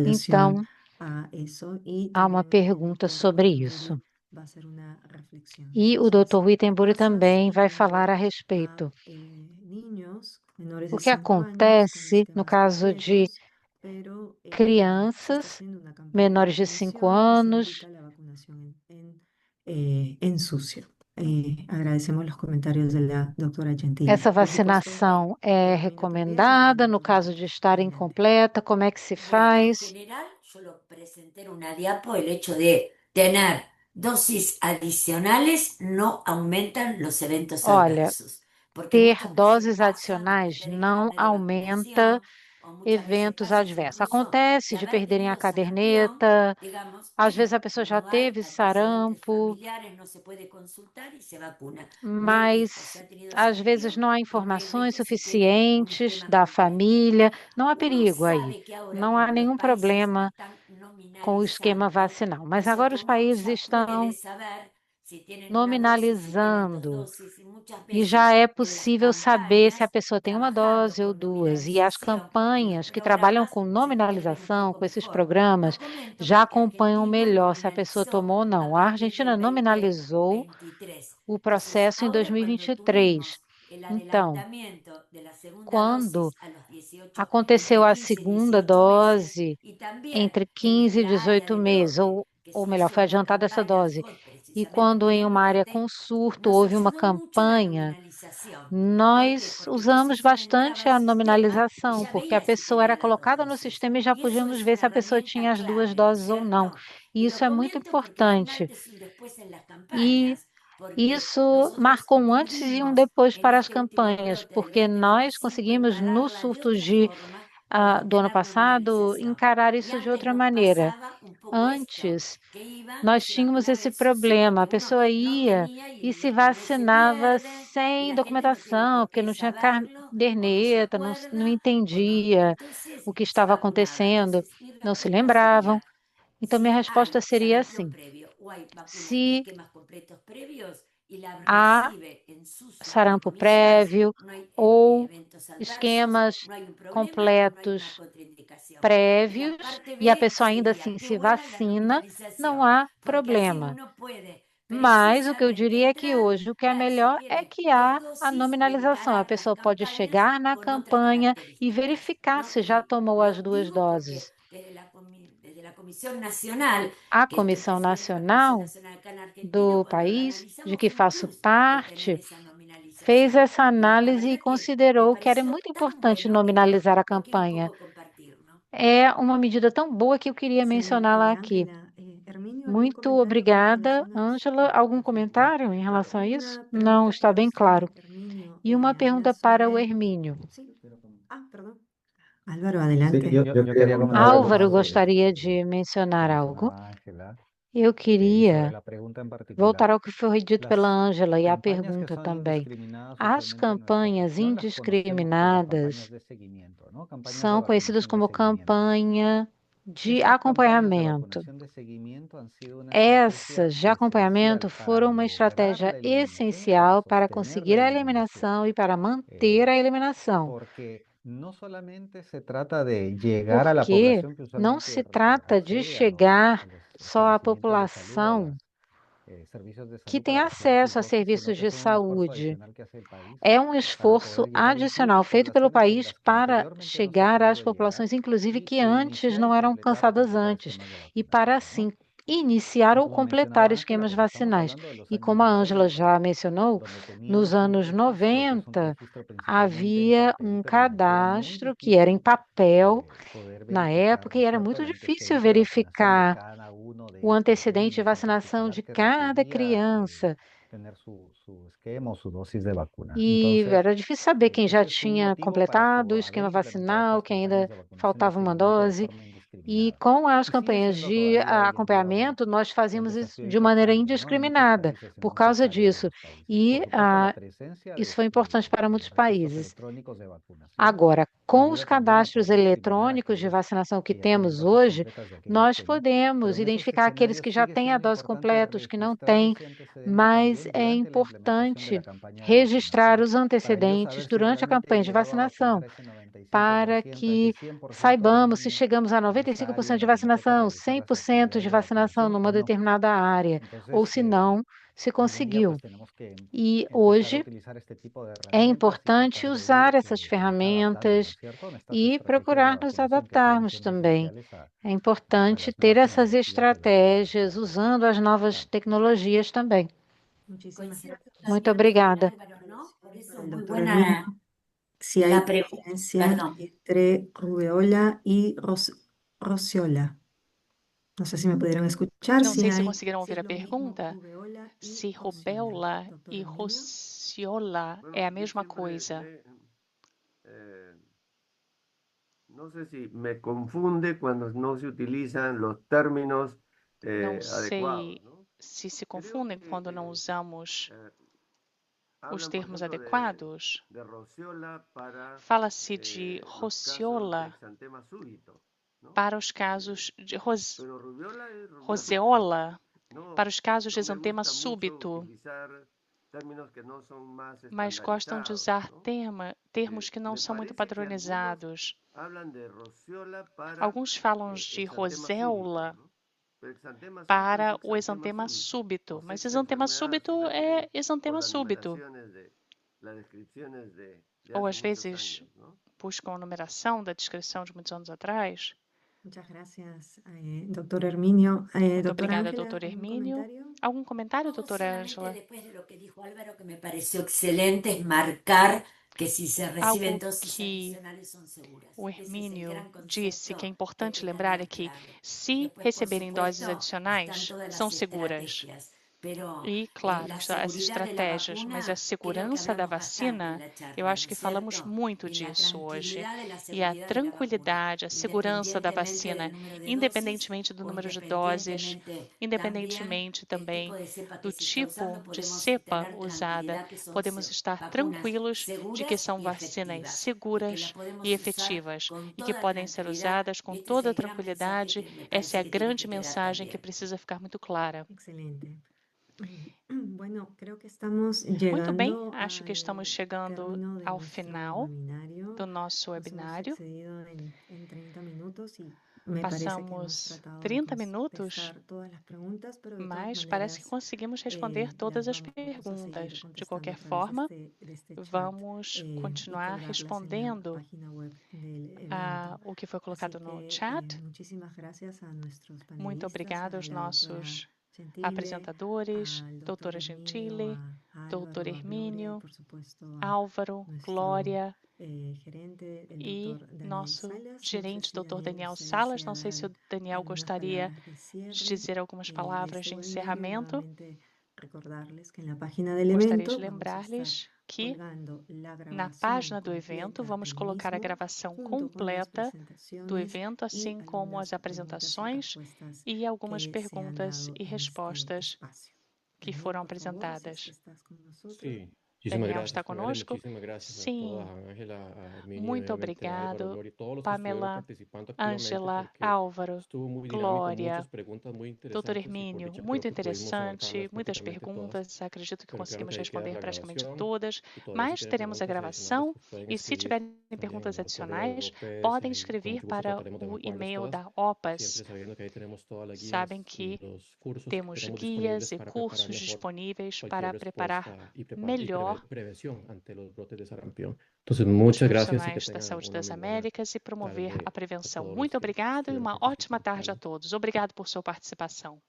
Então, há uma pergunta sobre isso. E o Dr. Wittenberg também vai falar a respeito. O que acontece no caso de crianças menores de 5 anos? Essa vacinação é recomendada no caso de estar incompleta? Como é que se faz? Olha, ter doses adicionais não aumenta eventos adversos. Acontece de perderem a caderneta, às vezes a pessoa já teve sarampo, mas às vezes não há informações suficientes da família, não há perigo aí, não há nenhum problema com o esquema vacinal. Mas agora os países estão nominalizando e já é possível saber se a pessoa tem uma dose ou duas. E as campanhas que trabalham com nominalização, com esses programas, já acompanham melhor se a pessoa tomou ou não. A Argentina nominalizou o processo em 2023. Então, quando aconteceu a segunda dose, entre 15 e 18 meses, ou melhor, foi adiantada essa dose, e quando em uma área com surto houve uma campanha, nós usamos bastante a nominalização, porque a pessoa era colocada no sistema e já podíamos ver se a pessoa tinha as duas doses ou não. E isso é muito importante. E isso marcou um antes e um depois para as campanhas, porque nós conseguimos, no surto do ano passado, encarar isso de outra maneira. Antes, nós tínhamos esse problema, a pessoa ia e se vacinava sem documentação, porque não tinha caderneta, não entendia o que estava acontecendo, não se lembravam. Então, minha resposta seria assim: se há sarampo prévio ou esquemas completos prévios e a pessoa ainda assim se vacina, não há problema. Mas o que eu diria é que hoje o que é melhor é que há a nominalização. A pessoa pode chegar na campanha e verificar se já tomou as 2 doses. A Comissão Nacional do país de que faço parte fez essa análise e considerou que era muito importante nominalizar a campanha. É uma medida tão boa que eu queria mencioná-la aqui. Muito obrigada, Ângela. Algum comentário em relação a isso? Não, está bem claro. E uma pergunta para o Hermínio. Álvaro, adelante. Álvaro gostaria de mencionar algo. Eu queria voltar ao que foi dito pela Ângela e à pergunta também. As campanhas indiscriminadas são conhecidas como campanha de acompanhamento. Essas de acompanhamento foram uma estratégia essencial para conseguir a eliminação e para manter a eliminação. Porque não se trata de chegar só à população que tem acesso a serviços de saúde. É um esforço adicional feito pelo país para chegar às populações, inclusive que antes não eram alcançadas antes, e para assim iniciar ou completar esquemas vacinais. E como a Ângela já mencionou, nos anos 90 havia um cadastro que era em papel na época e era muito difícil verificar o antecedente de vacinação de cada criança. E era difícil saber quem já tinha completado o esquema vacinal, quem ainda faltava uma dose. E com as campanhas de acompanhamento, nós fazíamos isso de maneira indiscriminada por causa disso. E isso foi importante para muitos países. Agora, com os cadastros eletrônicos de vacinação que temos hoje, nós podemos identificar aqueles que já têm a dose completa, os que não têm, mas é importante registrar os antecedentes durante a campanha de vacinação, para que saibamos se chegamos a 95% de vacinação, 100% de vacinação numa determinada área, ou se não, se conseguiu. E hoje é importante usar essas ferramentas e procurar nos adaptarmos também. É importante ter essas estratégias usando as novas tecnologias também. Muito obrigada. Si hay diferencia entre rubeola y rociola. Não sei se me puderam escutar. Não sei se conseguiram ouvir a pergunta. Se rubéola e rociola é a mesma coisa. Não sei se me confunde quando não se utilizam os términos Não sei se se confundem quando não usamos os termos adequados. Fala-se de rociola para os casos de roseola para os casos de exantema súbito, mas gostam de usar termos que não são muito padronizados. Alguns falam de roséola para o exantema súbito, mas exantema súbito é exantema súbito. Ou às vezes buscam a numeração da descrição de muitos anos atrás. Muchas gracias, Dr. Hermínio. Muito obrigada, Dr. Hermínio. Algum comentário, doutora Ângela? Depois do que dijo Álvaro, que me pareceu excelente, es marcar que se recebem doses adicionais são seguras. O Hermínio disse que é importante lembrar é que, se receberem doses adicionais, são seguras. E, claro, as estratégias, mas a segurança da vacina, eu acho que falamos muito disso hoje. E a tranquilidade, a segurança da vacina, independentemente do número de doses, independentemente também do tipo de cepa usada, podemos estar tranquilos de que são vacinas seguras e efetivas e que podem ser usadas com toda a tranquilidade. Essa é a grande mensagem que precisa ficar muito clara. Excelente. Muito bem, acho que estamos chegando ao final do nosso webinário. Passamos 30 minutos, mas parece que conseguimos responder todas as perguntas. De qualquer forma, vamos continuar respondendo o que foi colocado no chat. Muito obrigada aos nossos apresentadores, doutora Gentile, doutor Hermínio, Álvaro, Glória e nosso gerente, doutor Daniel Salas. Não sei se o Daniel gostaria de dizer algumas palavras de encerramento. Gostaria de lembrar-lhes que na página do evento vamos colocar a gravação completa do evento, assim como as apresentações e algumas perguntas e respostas que foram apresentadas. Sim. Daniel está conosco? Sim. Muito obrigado, Pamela, Ângela, Álvaro, Glória, doutor Hermínio. Muito interessante, muitas perguntas. Acredito que conseguimos responder praticamente todas, mas teremos a gravação e se tiverem perguntas adicionais, podem escrever para o e-mail da OPAS. Sabem que temos guias e cursos disponíveis para preparar melhor os profissionais da saúde das Américas e promover a prevenção. Muito obrigado e uma ótima tarde a todos. Obrigado por sua participação.